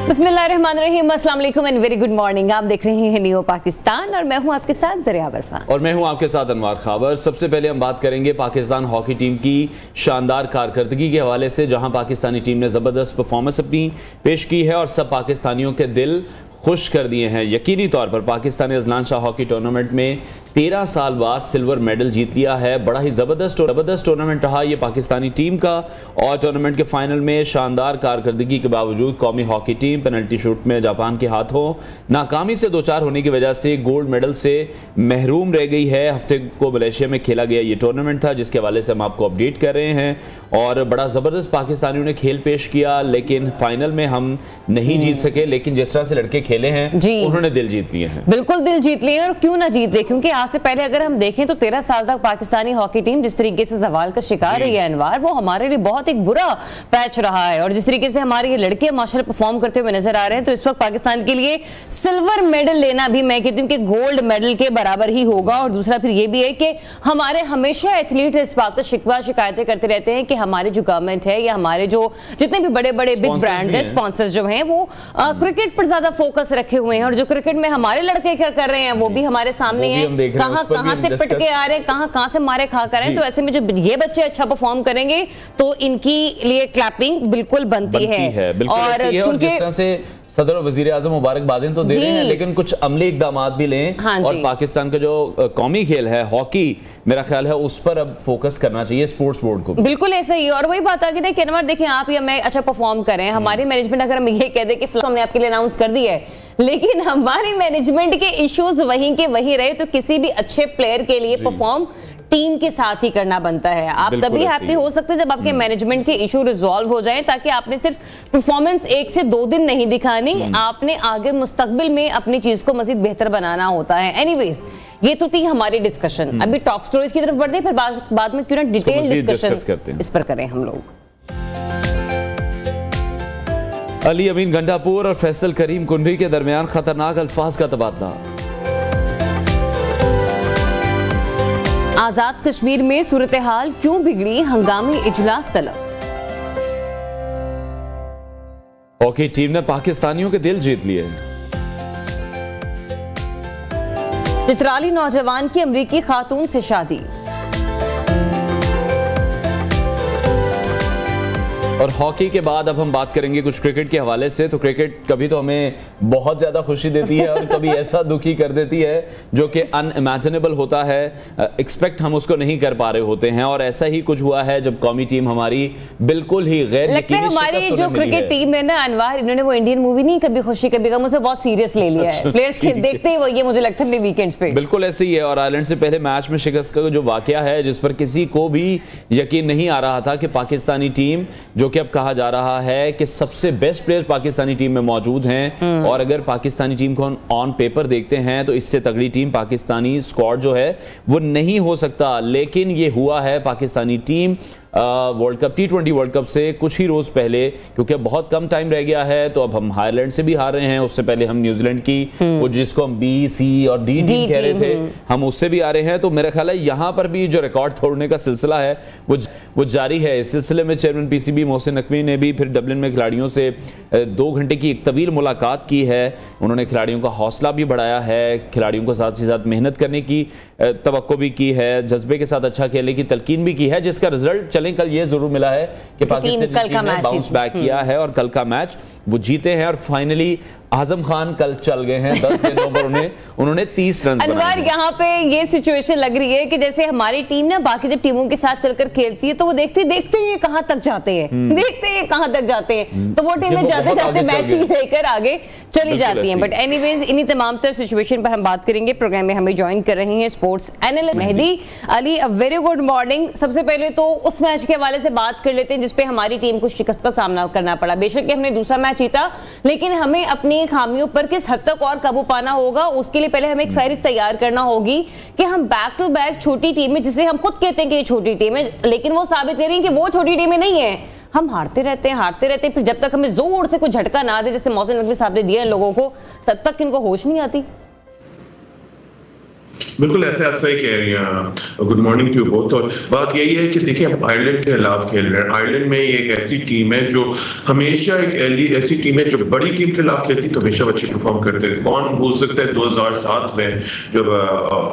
बिस्मिल्लाहिर्रहमानिर्रहीम, अस्सलाम वालेकुम एंड वेरी गुड मॉर्निंग। आप देख रहे हैं न्यू पाकिस्तान और मैं हूं आपके साथ ज़रिया बरफा और मैं हूं आपके साथ अनवार खाबर। सबसे पहले हम बात करेंगे पाकिस्तान हॉकी टीम की शानदार कारकर्दगी के हवाले से, जहां पाकिस्तानी टीम ने ज़बरदस्त परफॉर्मेंस अपनी पेश की है और सब पाकिस्तानियों के दिल खुश कर दिए हैं। यकीनी तौर पर पाकिस्तान ने अजलान शाह हॉकी टूर्नामेंट में 13 साल बाद सिल्वर मेडल जीत लिया है। बड़ा ही ज़बरदस्त टूर्नामेंट रहा ये पाकिस्तानी टीम का, और टूर्नामेंट के फाइनल में शानदार कारकर्दगी के बावजूद कौमी हॉकी टीम पेनल्टी शूट में जापान के हाथों नाकामी से 2-4 होने की वजह से गोल्ड मेडल से महरूम रह गई है। हफ्ते को मलेशिया में खेला गया ये टूर्नामेंट था, जिसके हवाले से हम आपको अपडेट कर रहे हैं। और बड़ा ज़बरदस्त पाकिस्तानियों ने खेल पेश किया, लेकिन फाइनल में हम नहीं जीत सके। लेकिन जिस तरह से लड़के खेले हैं उन्होंने दिल जीत लिए हैं। बिल्कुल दिल जीत लिए, और क्यों ना जीत ले, क्योंकि आज से पहले अगर हम देखें तो 13 साल तक पाकिस्तानी हॉकी टीम जिस तरीके से जवाल का शिकार रही है अनवार, वो हमारे लिए बहुत एक बुरा पैच रहा है। और जिस तरीके से हमारे ये लड़के माशाल्लाह परफॉर्म करते हुए नजर आ रहे हैं, तो इस वक्त पाकिस्तान के लिए सिल्वर मेडल लेना भी मैं कहती हूँ कि गोल्ड मेडल के बराबर ही होगा। और दूसरा फिर ये भी है कि हमारे हमेशा एथलीट इस बात का शिकवा शिकायतें करते रहते हैं कि हमारी जो गवर्नमेंट है या हमारे जो जितने भी बड़े बड़े बिग ब्रांड्स हैं, स्पॉन्सर्स जो हैं, वो क्रिकेट पर ज्यादा फोकस रखे हुए हैं। और जो क्रिकेट में हमारे लड़के क्या कर रहे हैं वो भी हमारे सामने है, कहां से पिट के आ रहे हैं, कहां से मारे खा कर रहे हैं। तो ऐसे में जो ये बच्चे अच्छा परफॉर्म करेंगे तो इनकी लिए क्लैपिंग बिल्कुल बनती है। और जिस तरह से सदर और वजीर आजम मुबारकबादें तो दे रहे हैं, लेकिन कुछ अमली इकदाम भी लें। और पाकिस्तान का जो कौमी खेल है हॉकी, मेरा ख्याल है उस पर अब फोकस करना चाहिए स्पोर्ट्स बोर्ड को। बिल्कुल ऐसा ही। और वही बात आ गई कि अनवर देखें, आप या मैं अच्छा परफॉर्म करें, हमारी मैनेजमेंट अगर हम ये कह दे कि हमने आपके लिए अनाउंस कर दी है, लेकिन हमारी मैनेजमेंट के इश्यूज वहीं के वहीं रहे, तो किसी भी अच्छे प्लेयर के लिए परफॉर्म टीम के साथ ही करना बनता है। आप तभी हैप्पी हो सकते हैं जब आपके मैनेजमेंट के इशू रिजॉल्व हो जाएं, ताकि आपने सिर्फ परफॉर्मेंस 1 से 2 दिन नहीं दिखानी, आपने आगे मुस्तकबिल में अपनी चीज को मजीद बेहतर बनाना होता है। एनीवेज, ये तो थी हमारी डिस्कशन। अभी टॉप स्टोरीज की तरफ बढ़ते हैं, फिर बाद में क्यों ना डिटेल डिस्कशन इस पर करें हम लोग। अली अमीन गंडापुर और फैसल करीम कुंडरी के दरमियान खतरनाक अल्फाज का तबादला। आजाद कश्मीर में सूरत हाल क्यों बिगड़ी, हंगामी इजलास तलब। हॉकी टीम ने पाकिस्तानियों के दिल जीत लिए। चित्राली नौजवान की अमरीकी खातून से शादी। और हॉकी के बाद अब हम बात करेंगे कुछ क्रिकेट के हवाले से। तो क्रिकेट कभी तो हमें बहुत ज़्यादा खुशी देती है और कभी ऐसा दुखी कर देती है जो कि अनइमेजिनेबल होता है, एक्सपेक्ट हम उसको नहीं कर पा रहे होते हैं। और ऐसा ही कुछ हुआ है जब कौमी टीम हमारी बिल्कुल ही गैर लगता है हमारी जो क्रिकेट टीम है ना अनवार, इन्होंने वो इंडियन मूवी नहीं कभी खुशी कभी गम, उसे बहुत सीरियस ले लिया है। प्लेयर्स देखते ही वो ये मुझे लगता है वीकेंड्स पे बिल्कुल ऐसे ही है। और आयरलैंड से पहले मैच में शिकस्त का जो वाकया है, जिस पर किसी को भी यकीन नहीं आ रहा था कि पाकिस्तानी टीम, जो कि अब कहा जा रहा है कि सबसे बेस्ट प्लेयर पाकिस्तानी टीम में मौजूद हैं, और अगर पाकिस्तानी टीम को ऑन पेपर देखते हैं तो इससे तगड़ी टीम पाकिस्तानी स्क्वाड जो है वो नहीं हो सकता। लेकिन ये हुआ है, Pakistani team world cup T20 world cup से कुछ ही रोज पहले, क्योंकि अब बहुत कम टाइम रह गया है, तो अब हम आयरलैंड से भी हार रहे हैं, उससे पहले हम न्यूजीलैंड की वो जिसको हम B, C और D टीम कह रहे थे, हम उससे भी आ रहे हैं। तो मेरा ख्याल है यहाँ पर भी जो रिकॉर्ड तोड़ने का सिलसिला है वो जारी है। इस सिलसिले में चेयरमैन PCB मोहसिन नकवी ने भी फिर डबलिन में खिलाड़ियों से 2 घंटे की एक तवील मुलाकात की है। उन्होंने खिलाड़ियों का हौसला भी बढ़ाया है, खिलाड़ियों को साथ ही साथ मेहनत करने की तवक्को भी की है, जज्बे के साथ अच्छा खेलने की तलकीन भी की है, जिसका रिजल्ट चलें कल ये जरूर मिला है कि पाकिस्तान टीम ने बाउंस बैक किया है और कल का मैच वो जीते हैं। और फाइनली आजम खान कल चल गए हैं 10 गेंदों पर उन्होंने 30 रन बनाए। यहाँ पे ये सिचुएशन लग रही है कि जैसे हमारी टीम ना बाकी जब टीमों के साथ चलकर खेलती है तो वो देखते हैं कहां तक जाते हैं, तो वो टीमें जाते जाते मैच ही लेकर आगे चली जाती हैं। बट एनीवेज, इन्हीं तमाम तर सिचुएशन पर हम बात करेंगे। प्रोग्राम में हमें ज्वाइन कर रही हैं sports analyst Mehdi Ali. A very good morning. सबसे पहले तो उस मैच के हवाले से बात कर लेते हैं जिसपे हमारी टीम को शिकस्त का सामना करना पड़ा। बेशक हमने दूसरा मैच जीता, लेकिन हमें अपनी खामियों पर किस हद तक और काबू पाना होगा, उसके लिए पहले हमें एक फहरिस्त तैयार करना होगी कि हम बैक टू बैक छोटी टीमें, जिसे हम खुद कहते हैं कि ये छोटी टीम है, लेकिन वो साबित करें कि वो छोटी टीमें नहीं है। हम हारते रहते हैं, फिर जब तक हमें जोर से कोई झटका ना दे, जैसे मोहसिन नकवी साहब ने दिया है लोगों को, तब तक इनको होश नहीं आती। बिल्कुल ऐसे आप सही कह रही हैं। Good morning to you both. और बात यही है कि देखिए हम आयरलैंड के खिलाफ खेल रहे हैं। आयरलैंड में ये एक ऐसी टीम है जो हमेशा एक ऐसी टीम है जो बड़ी टीम के खिलाफ खेलती तो हमेशा अच्छे परफॉर्म करते हैं। कौन भूल सकता है 2007 में जब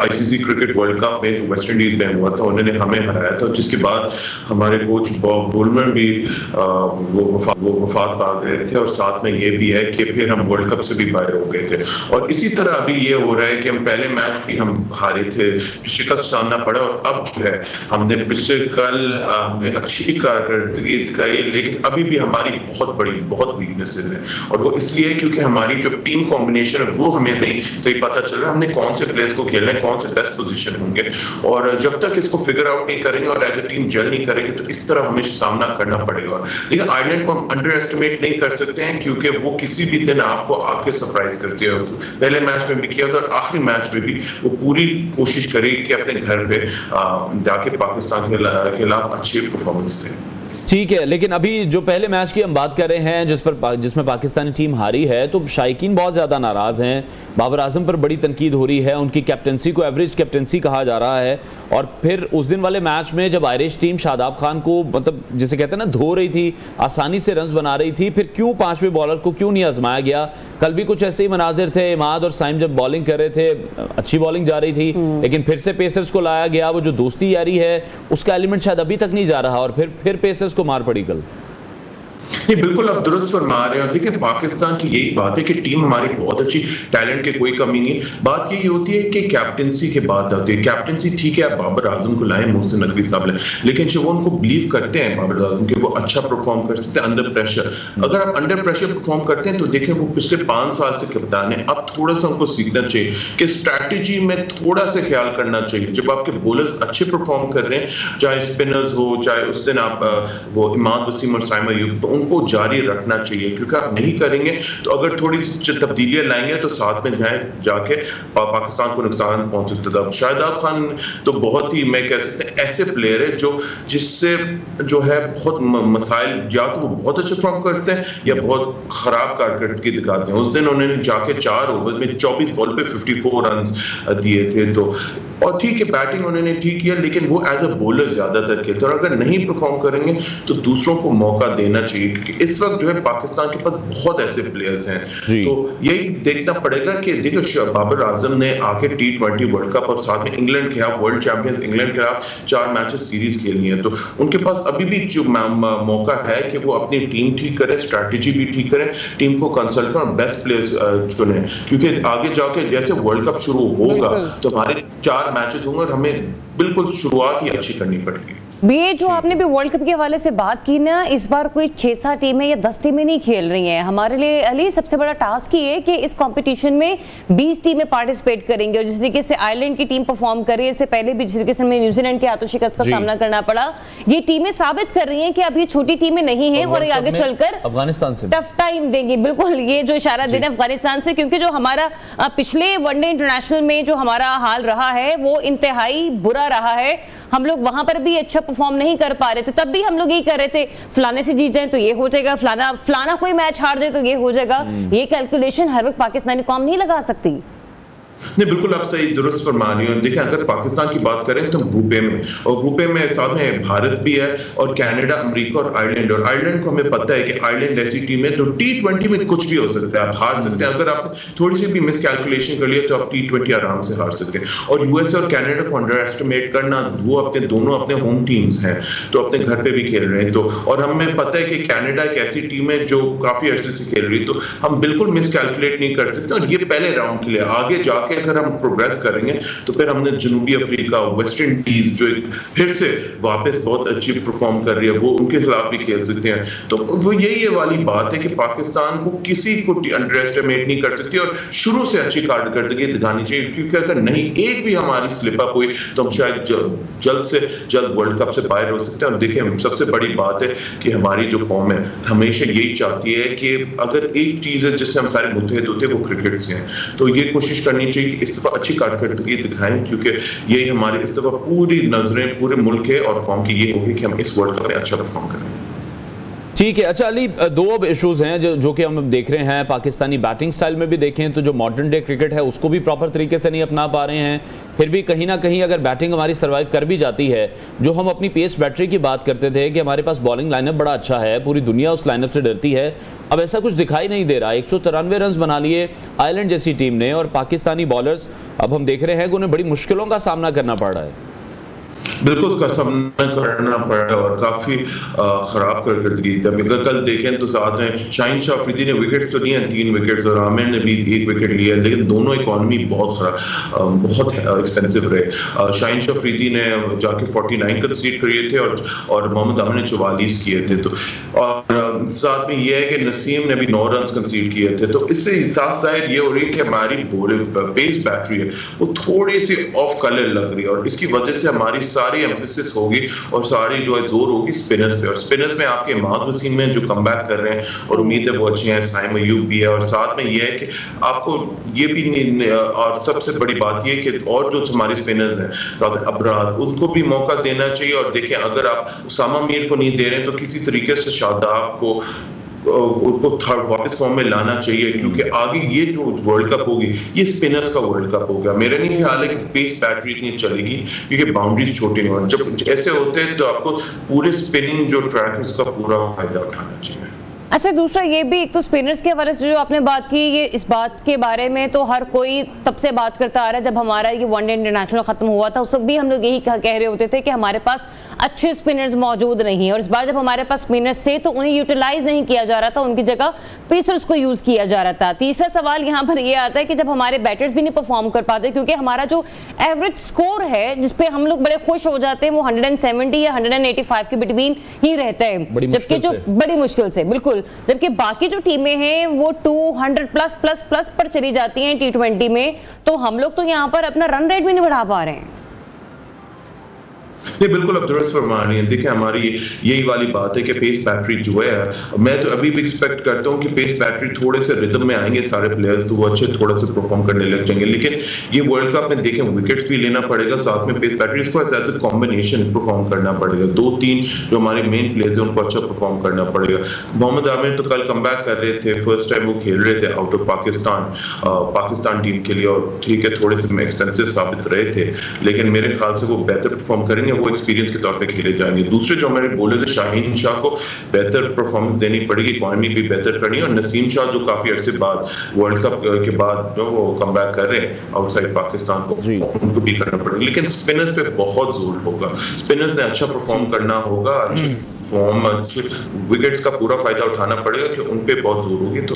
आईसीसी क्रिकेट वर्ल्ड कप में जो वेस्ट इंडीज में हुआ था उन्होंने हमें हराया था, जिसके बाद हमारे कोच बॉब बुलमैन भी वो वफात पा गए थे और साथ में ये भी है कि फिर हम वर्ल्ड कप से भी बाहर हो गए थे। और इसी तरह अभी ये हो रहा है कि हम पहले मैच भी हम हारे थे, शिकस्त सामना पड़ा और अब जो है हमने पिछले कल अच्छी कारकर्दगी दिखाई, लेकिन अभी भी हमारी बहुत वीकनेसेस है और वो इसलिए क्योंकि हमारी जो टीम कॉम्बिनेशन है वो हमें नहीं सही पता चल रहा है। हमने कौन से प्लेयर्स को खेलना है, कौन से बेस्ट पोजीशन होंगे, और जब तक इसको फिगर आउट नहीं करेंगे और एज ए टीम जल नहीं करेंगे तो इस तरह हमें सामना करना पड़ेगा। देखिए आयरलैंड को हम अंडर एस्टिमेट नहीं कर सकते हैं क्योंकि वो किसी भी दिन आपको आके सरप्राइज करती है। पहले मैच में भी किया था और आखिरी मैच में भी वो पूरी कोशिश करेगी कि अपने घर पे जाके पाकिस्तान के खिलाफ अच्छी परफॉर्मेंस दे। ठीक है, लेकिन अभी जो पहले मैच की हम बात कर रहे हैं जिसमें पाकिस्तानी टीम हारी है, तो शायकीन बहुत ज़्यादा नाराज़ हैं। बाबर आजम पर बड़ी तनकीद हो रही है, उनकी कैप्टनसी को एवरेज कैप्टनसी कहा जा रहा है। और फिर उस दिन वाले मैच में जब आयरिश टीम शादाब खान को मतलब जिसे कहते हैं ना धो रही थी, आसानी से रन्स बना रही थी, फिर क्यों पांचवें बॉलर को क्यों नहीं आजमाया गया? कल भी कुछ ऐसे ही मनाजिर थे, इमाद और साइम जब बॉलिंग कर रहे थे, अच्छी बॉलिंग जा रही थी, लेकिन फिर से पेसर्स को लाया गया। वो जो दोस्ती यारी है उसका एलिमेंट शायद अभी तक नहीं जा रहा और फिर पेसर्स को मार पड़ी कल। ये बिल्कुल आप दुरुस्त फरमा रहे हैं। देखिए पाकिस्तान की यही बात है कि टीम हमारी बहुत अच्छी, टैलेंट की कोई कमी नहीं। बात यही होती है कि कैप्टनसी की बात आती है। कैप्टनसी ठीक है, आप बाबर आजम को लाएं, मोहसिन नकवी साहब लाएं, लेकिन जब वो उनको बिलीव करते हैं बाबर आजम कि वो अच्छा परफॉर्म कर सकते हैं अंडर प्रेशर। अगर आप अंडर प्रेशर परफॉर्म करते हैं तो देखें वो पिछले 5 साल से कप्तान है। अब थोड़ा सा उनको सीखना चाहिए कि स्ट्रैटेजी में थोड़ा सा ख्याल करना चाहिए। जब आपके बॉलर्स अच्छे परफॉर्म कर रहे हैं, चाहे स्पिनर्स हो, चाहे उस दिन आप वो इमाद वसीम और साइम अयूब, तो उनको जारी रखना चाहिए क्योंकि आप नहीं करेंगे तो अगर थोड़ी तब्दीलियां लाएंगे तो साथ में जाके पाकिस्तान को नुकसान पहुंच सकता था। शादाब खान तो बहुत ही, मैं कह सकते हैं ऐसे प्लेयर है जो जिससे जो है बहुत मसाइल, या तो वो बहुत अच्छे परफॉर्म करते हैं या बहुत खराब कारकर्दगी दिखाते हैं। उस दिन उन्होंने जाके 4 ओवर में 24 बॉल पे 54 रन दिए थे। तो और ठीक है बैटिंग उन्होंने ठीक किया, लेकिन वो एज अ बॉलर ज्यादातर खेलते हैं और अगर नहीं परफॉर्म करेंगे तो दूसरों को मौका देना चाहिए क्योंकि इस वक्त जो है पाकिस्तान के पास बहुत ऐसे प्लेयर्स हैं। तो यही देखना पड़ेगा कि देखो बाबर आजम ने आके T20 वर्ल्ड कप और साथ में इंग्लैंड के खिलाफ, वर्ल्ड चैंपियंस इंग्लैंड के खिलाफ 4 मैचेस सीरीज खेलनी है, तो उनके पास अभी भी जो मौका है कि वो अपनी टीम ठीक करें, स्ट्रैटेजी भी ठीक करें, टीम को कंसल्ट करें और बेस्ट प्लेयर्स चुने क्योंकि आगे जाके जैसे वर्ल्ड कप शुरू होगा तो हमारे 4 मैचेस होंगे और हमें बिल्कुल शुरुआत ही अच्छी करनी पड़ेगी। ये जो आपने भी वर्ल्ड कप के हवाले से बात की ना, इस बार कोई 6-7 टीमें या 10 टीमें नहीं खेल रही हैं। हमारे लिए अली सबसे बड़ा टास्क ये है कि इस कंपटीशन में 20 टीमें पार्टिसिपेट करेंगे और जिस तरीके से आयरलैंड की टीम परफॉर्म कर रही है, इससे पहले भी जिस तरीके से हमें न्यूजीलैंड के हाथों शिकस्त का सामना करना पड़ा, ये टीमें साबित कर रही हैं कि अब ये छोटी टीमें नहीं है और ये आगे चलकर अफगानिस्तान से टफ टाइम देंगी। बिल्कुल ये जो इशारा देना अफगानिस्तान से, क्योंकि जो हमारा पिछले वनडे इंटरनेशनल में जो हमारा हाल रहा है वो इंतहाई बुरा रहा है। हम लोग वहां पर भी अच्छा परफॉर्म नहीं कर पा रहे थे, तब भी हम लोग यही कर रहे थे फलाने से जीत जाए तो ये हो जाएगा, फलाना कोई मैच हार जाए तो ये हो जाएगा। ये कैलकुलेशन हर वक्त पाकिस्तानी कौम नहीं लगा सकती। नहीं बिल्कुल आप सही दुरुस्त फरमा रही हो। देखिए अगर पाकिस्तान की बात करें तो ग्रुप ए में, और ग्रुप ए में साथ में भारत भी है और कनाडा, अमेरिका और आयरलैंड। और आयरलैंड को हमें पता है कि आयरलैंड ऐसी टीम है जो T20 में कुछ भी हो सकता है, आप हार सकते हैं। अगर आपने थोड़ी सी भी मिस कैलकुलेशन कर लिया तो आप T20 आराम से हार सकते हैं। और यूएसए और कनाडा को अंडर एस्टिमेट करना, वो दोनों अपने होम टीम्स हैं तो अपने घर पे भी खेल रहे हैं। तो और हमें पता है कि कनाडा एक ऐसी टीम है जो काफी अरसे से खेल रही है, तो हम बिल्कुल मिस कैलकुलेट नहीं कर सकते। और ये पहले राउंड के लिए, आगे जाके अगर हम प्रोग्रेस करेंगे तो फिर हमने जनूबी अफ्रीका, वेस्ट इंडीज जो एक फिर से वापस बहुत अच्छी परफॉर्म कर रही है, वो उनके खिलाफ भी खेल सकते हैं। तो वो यही वाली बात है कि पाकिस्तान को किसी को अंडर एस्टिमेट नहीं कर सकती और शुरू से अच्छी कारकर्दगी दिखानी चाहिए क्योंकि अगर नहीं एक भी हमारी स्लिप अप हुई तो हम शायद जल्द से जल्द वर्ल्ड कप से बाहर हो सकते हैं। और देखिए सबसे बड़ी बात है कि हमारी जो कौम है हमेशा यही चाहती है कि अगर एक चीज है जिससे हम सारे मुत्तहिद होते हैं वो क्रिकेट से हैं, तो ये कोशिश करनी चाहिए कि इस दफा अच्छी कारकर्दगी दिखाएं क्योंकि यही हमारे इस दफा पूरी नजरें पूरे मुल्क के और कौम की ये होगी कि हम इस वर्ल्ड कप में अच्छा परफॉर्म करें। ठीक है। अच्छा अली, 2 अब इश्यूज हैं जो कि हम देख रहे हैं। पाकिस्तानी बैटिंग स्टाइल में भी देखें तो जो मॉडर्न डे क्रिकेट है उसको भी प्रॉपर तरीके से नहीं अपना पा रहे हैं। फिर भी कहीं ना कहीं अगर बैटिंग हमारी सर्वाइव कर भी जाती है, जो हम अपनी पेस बैटरी की बात करते थे कि हमारे पास बॉलिंग लाइनअप बड़ा अच्छा है, पूरी दुनिया उस लाइनअप से डरती है, अब ऐसा कुछ दिखाई नहीं दे रहा। 193 रन बना लिए आयरलैंड जैसी टीम ने, और पाकिस्तानी बॉलर्स अब हम देख रहे हैं कि उन्हें बड़ी मुश्किलों का सामना करना पड़ रहा है। बिल्कुल उसका सामना करना पड़ा और काफी खराब करके अगर कल देखें तो साथ में शाहीन शाह अफरीदी ने विकेट्स तो लिए हैं, 3 विकेट्स, और आमिर ने भी 1 विकेट लिया, लेकिन दोनों इकॉनमी बहुत खराब, बहुत एक्सपेंसिव रहे। शाहीन शाह अफरीदी ने जाके 49 कंसीड किए थे और मोहम्मद आमिर ने 44 किए थे। तो और साथ में ये है कि नसीम ने भी 9 रन कंसीड किए थे। तो इससे साफ जाहिर ये हो रही है कि हमारी पेस बैटरी है वो थोड़ी सी ऑफ कलर लग रही है, और इसकी वजह से हमारी सारी एम्फेसिस होगी और सारी जो है जोर होगी स्पिनर्स पे। और स्पिनर्स में आपके इमाद वसीम में जो कमबैक कर रहे हैं और उम्मीद है वो अच्छे हैं, साइम अयूब भी है, और साथ में ये है कि आपको ये भी नहीं, और सबसे बड़ी बात ये कि और जो हमारे स्पिनर्स हैं साथ अबरार, उनको भी मौका देना चाहिए। और देखें अगर आप उसामा मीर को नहीं दे रहे हैं तो किसी तरीके से शादाब को उनको थर्ड वापस फॉर्म में लाना चाहिए, क्योंकि आगे ये जो वर्ल्ड कप होगी ये स्पिनर्स का वर्ल्ड कप होगा। मेरा नहीं ख्याल है कि पेस बैटरी इतनी चलेगी, क्योंकि बाउंड्रीज छोटी हैं। जब ऐसे होते हैं तो आपको पूरे स्पिनिंग जो ट्रैक है उसका पूरा फायदा उठाना चाहिए। अच्छा, दूसरा ये भी, एक तो स्पिनर्स के हवाले से जो आपने बात की, ये इस बात के बारे में तो हर कोई तब से बात करता आ रहा है जब हमारा ये वनडे इंटरनेशनल खत्म हुआ था, उस वक्त भी हम लोग यही कह रहे होते थे कि हमारे पास अच्छे स्पिनर्स मौजूद नहीं है। और इस बार जब हमारे पास स्पिनर्स थे तो उन्हें यूटिलाइज नहीं किया जा रहा था, उनकी जगह पेसर्स को यूज किया जा रहा था। तीसरा सवाल यहाँ पर ये आता है कि जब हमारे बैटर्स भी नहीं परफॉर्म कर पाते, क्योंकि हमारा जो एवरेज स्कोर है जिसपे हम लोग बड़े खुश हो जाते हैं वो 170 या 185 के बिटवीन ही रहता है, जबकि जो बड़ी मुश्किल से, बिल्कुल, जबकि बाकी जो टीमें हैं वो 200 प्लस प्लस प्लस पर चली जाती हैं T20 में। तो हम लोग तो यहाँ पर अपना रन रेट भी नहीं बढ़ा पा रहे हैं। ये बिल्कुल आप दुरुस्त फरमा रही हैं। देखिए हमारी यही वाली बात है कि पेस बैटरी जो है, मैं तो अभी भी एक्सपेक्ट करता हूँ कि पेस बैटरी थोड़े से रिदम में आएंगे सारे प्लेयर्स तो वो अच्छे थोड़ा सा परफॉर्म करने लग जाएंगे। लेकिन ये वर्ल्ड कप में देखें विकेट्स भी लेना पड़ेगा, साथ में पेस बैटरी इसको एज ए कॉम्बिनेशन परफॉर्म करना पड़ेगा। 2-3 जो हमारे मेन प्लेयर्स हैं उनको अच्छा परफॉर्म करना पड़ेगा। मोहम्मद आमिर तो कल कम बैक कर रहे थे, फर्स्ट टाइम वो खेल रहे थे आउट ऑफ पाकिस्तान टीम के लिए, और ठीक है थोड़े से एक्सपेंसिव साबित रहे थे, लेकिन मेरे ख्याल से वो बेहतर परफॉर्म करेंगे, वो एक्सपीरियंस के तौर पे खेले जाएंगे। दूसरे जो हमारे बोले थे शाहीन शाह को बेहतर परफॉर्मेंस देनी पड़ेगी, इकॉनमी भी बेहतर करनी है, और नसीम शाह जो काफी अरसे बाद वर्ल्ड कप के बाद जो वो कम बैक कर रहे हैं आउटसाइड पाकिस्तान को, उनको भी करना पड़ेगा। लेकिन स्पिनर्स पे बहुत जोर होगा, स्पिनर्स ने अच्छा परफॉर्म करना होगा, अच्छी फॉर्म, अच्छे विकेट्स का पूरा फायदा उठाना पड़ेगा कि उन पे बहुत जोर होगी। तो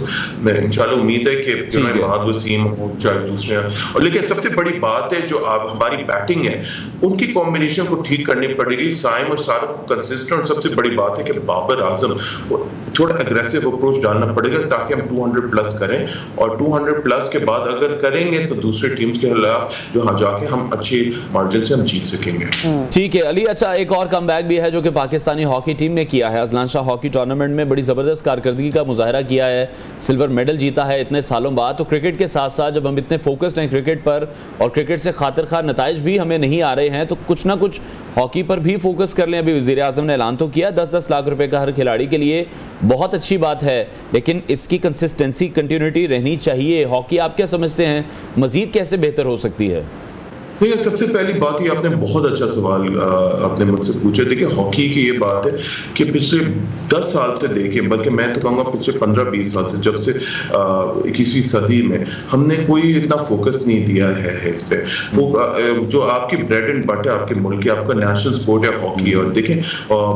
इंशाल्लाह उम्मीद है कि इमाद वसीम हो चाहे दूसरे, और लेकिन सबसे बड़ी बात है जो हमारी बैटिंग है उनकी कॉम्बिनेशन को ठीक करनी पड़ेगी। साइम और सारफ को कंसिस्टेंट, और सबसे बड़ी बात है कि बाबर आजम को थोड़ा एग्रेसिव अप्रोच डालना पड़ेगा ताकि हम 200 प्लस करें, और 200 प्लस के बाद अगर करेंगे तो दूसरे टीम्स के खिलाफ जो जाके हम अच्छे मार्जिन से हम जीत सकेंगे। ठीक है अली, अच्छा एक और कमबैक भी है जो कि पाकिस्तानी हॉकी टीम ने किया है। अजलान शाह हॉकी टूर्नामेंट में बड़ी ज़बरदस्त कारकर्दगी का मुजाहरा किया है, सिल्वर मेडल जीता है इतने सालों बाद। तो क्रिकेट के साथ साथ जब हम इतने फोकस्ड हैं क्रिकेट पर और क्रिकेट से खातिर खा नताइज भी हमें नहीं आ रहे हैं, तो कुछ ना कुछ हॉकी पर भी फोकस कर लें। अभी वज़ीर आज़म ने ऐलान तो किया 10-10 लाख रुपए का हर खिलाड़ी के लिए, बहुत अच्छी बात है, लेकिन इसकी कंसिस्टेंसी कंटिन्यूटी रहनी चाहिए। हॉकी आप क्या समझते हैं मज़ीद कैसे बेहतर हो सकती है? देखिए सबसे पहली बात ही आपने बहुत अच्छा सवाल आपने मुझसे पूछा। देखिए हॉकी की ये बात है कि पिछले 10 साल से देखें, बल्कि मैं तो कहूँगा पिछले 15-20 साल से, जब से 21वीं सदी में हमने कोई इतना फोकस नहीं दिया है इस पे। जो आपकी ब्रेड एंड बटर आपके मुल्क की आपका नेशनल स्पोर्ट है हॉकी, और देखें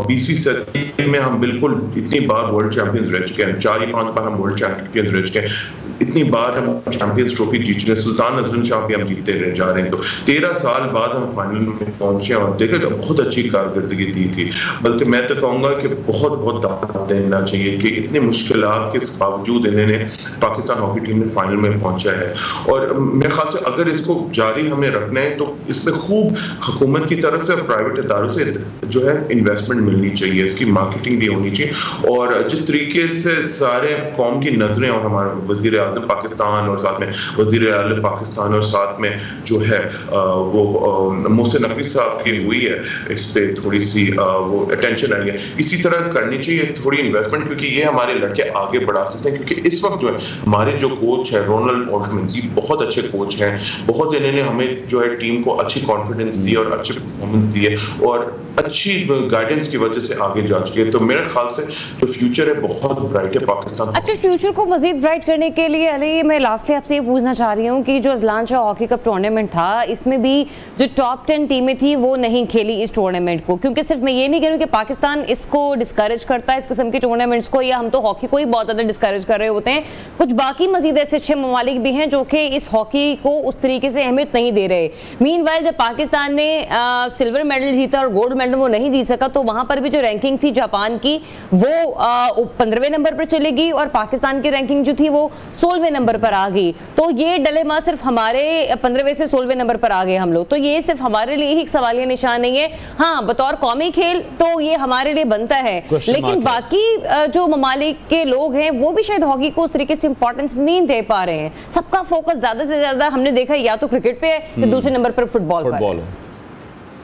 20वीं सदी में हम बिल्कुल इतनी बार वर्ल्ड चैंपियंस रह चुके हैं, 4 या 5 बार हम वर्ल्ड चैंपियंस रह चुके हैं, इतनी बार हम चैंपियंस ट्रॉफी जीत चुके हैं, सुल्तान अजलन शाह भी हम जीतते रह जा रहे हैं। तो 13 साल बाद हम फाइनल में पहुंचे और देखिए बहुत अच्छी कारकर्दगी दी थी। बल्कि मैं तो कहूँगा कि बहुत बहुत दाद देना चाहिए कि इतने मुश्किलात के बावजूद इन्होंने पाकिस्तान हॉकी टीम ने फाइनल में पहुंचा है। और मेरे ख्याल से अगर इसको जारी हमें रखना है तो इसमें खूब हुकूमत की तरफ से और प्राइवेट इदारों से जो है इन्वेस्टमेंट मिलनी चाहिए, इसकी मार्केटिंग भी होनी चाहिए। और जिस तरीके से सारे कौम की नजरें और हमारे वज़ीर आज़म पाकिस्तान और साथ में वज़ीर आला पाकिस्तान और साथ में जो है वो मोहसिन नकवी साहब की हुई है, इस पे थोड़ी सी वो अटेंशन आई है। इसी तरह करनी चाहिए थोड़ी इन्वेस्टमेंट, क्योंकि ये हमारे लड़के आगे बढ़ा सकते हैं। क्योंकि इस वक्त जो है हमारे जो कोच है रोनाल्ड ऑल्टमैन, बहुत अच्छे कोच हैं, बहुत इन्होंने हमें जो है टीम को अच्छी कॉन्फिडेंस दी और अच्छी परफॉर्मेंस दी है और अच्छी गाइडेंस की वजह से आगे जा चुकी है। तो मेरे ख्याल से जो फ्यूचर है बहुत ब्राइट है पाकिस्तान। अच्छा, फ्यूचर को मजीद ब्राइट करने के लिए अली, मैं लास्टली आपसे ये पूछना चाह रही हूँ कि जो Azlan Shah hockey cup tournament था, इसमें भी जो टॉप 10 टीमें थी वो नहीं खेली इस टूर्नामेंट को। क्योंकि सिर्फ मैं ये नहीं कह रही हूँ कि पाकिस्तान इसको डिस्करेज करता है, इस किस्म के टूर्नामेंट्स को, या हम तो हॉकी को ही बहुत ज़्यादा डिस्करेज कर रहे होते हैं। कुछ बाकी मजीद ऐसे अच्छे ममालिक भी हैं जो कि इस हॉकी को उस तरीके से अहमियत नहीं दे रहे। मीनवाइल जब पाकिस्तान ने सिल्वर मेडल जीता और गोल्ड मेडल वो नहीं जीत सका, तो वहां पर भी जो रैंकिंग थी जापान की वो 15वें नंबर पर चली गई और पाकिस्तान की रैंकिंग जो थी वो 16वें नंबर पर आ गई। तो ये डिलेमा सिर्फ हमारे 15वें से 16वें नंबर पर आ गए हम लोग, तो ये सिर्फ हमारे लिए ही एक सवालिया निशान नहीं है। हाँ, बतौर कौमी खेल तो ये हमारे लिए बनता है, लेकिन बाकी जो ममालिक के लोग हैं वो भी शायद हॉकी को उस तरीके से इंपॉर्टेंस नहीं दे पा रहे हैं। सबका फोकस ज्यादा से ज्यादा हमने देखा या तो क्रिकेट पे है या दूसरे नंबर पर फुटबॉल पर है।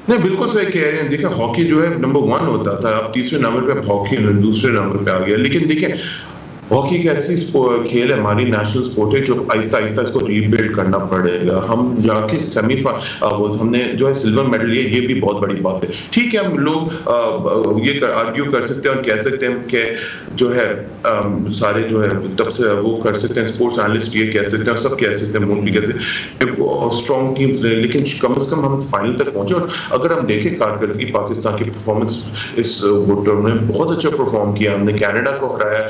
नहीं, बिल्कुल सही कह रहे हैं। देखिए हॉकी जो है नंबर 1 होता था, अब तीसरे नंबर पे हॉकी दूसरे नंबर पे आ गया। लेकिन देखिए हॉकी एक ऐसी खेल है, हमारी नेशनल स्पोर्ट है, जो आहिस्ता आहिस्ता इसको रीबिल्ड करना पड़ेगा। हम जाके हमने जो है सिल्वर मेडल लिया, ये भी बहुत बड़ी बात है। ठीक है, हम लोग ये आर्ग्यू कर सकते हैं और कह सकते हैं कि जो है सारे जो है तब से वो कर सकते हैं, स्पोर्ट्स एनालिस्ट ये कह सकते हैं, सब कह सकते हैं, मोड भी कहते हैं स्ट्रॉन्ग टीम्स रहे, लेकिन कम से कम हम फाइनल तक पहुंचे। और अगर हम देखें कारकर्दगी पाकिस्तान की परफॉर्मेंस इस टूर्नामेंट में बहुत अच्छा परफॉर्म किया। हमने कनाडा को हराया,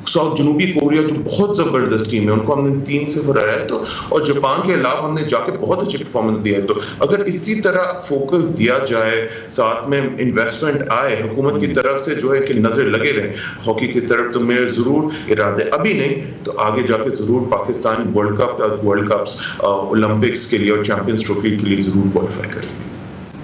साउथ जनूबी कोरिया जो बहुत जबरदस्त टीम है उनको हमने 3 से हराया है, तो और जापान के अलावा हमने जाके बहुत अच्छी परफॉर्मेंस दिया है। तो अगर इसी तरह फोकस दिया जाए, साथ में इन्वेस्टमेंट आए हुकूमत की तरफ से, जो है कि नजर लगे रहे हॉकी की तरफ, तो मेरे जरूर इरादे, अभी नहीं तो आगे जाके जरूर पाकिस्तान वर्ल्ड कप्स, ओलंपिक्स के लिए और चैंपियंस ट्रॉफी के लिए जरूर क्वालिफाई करेंगे।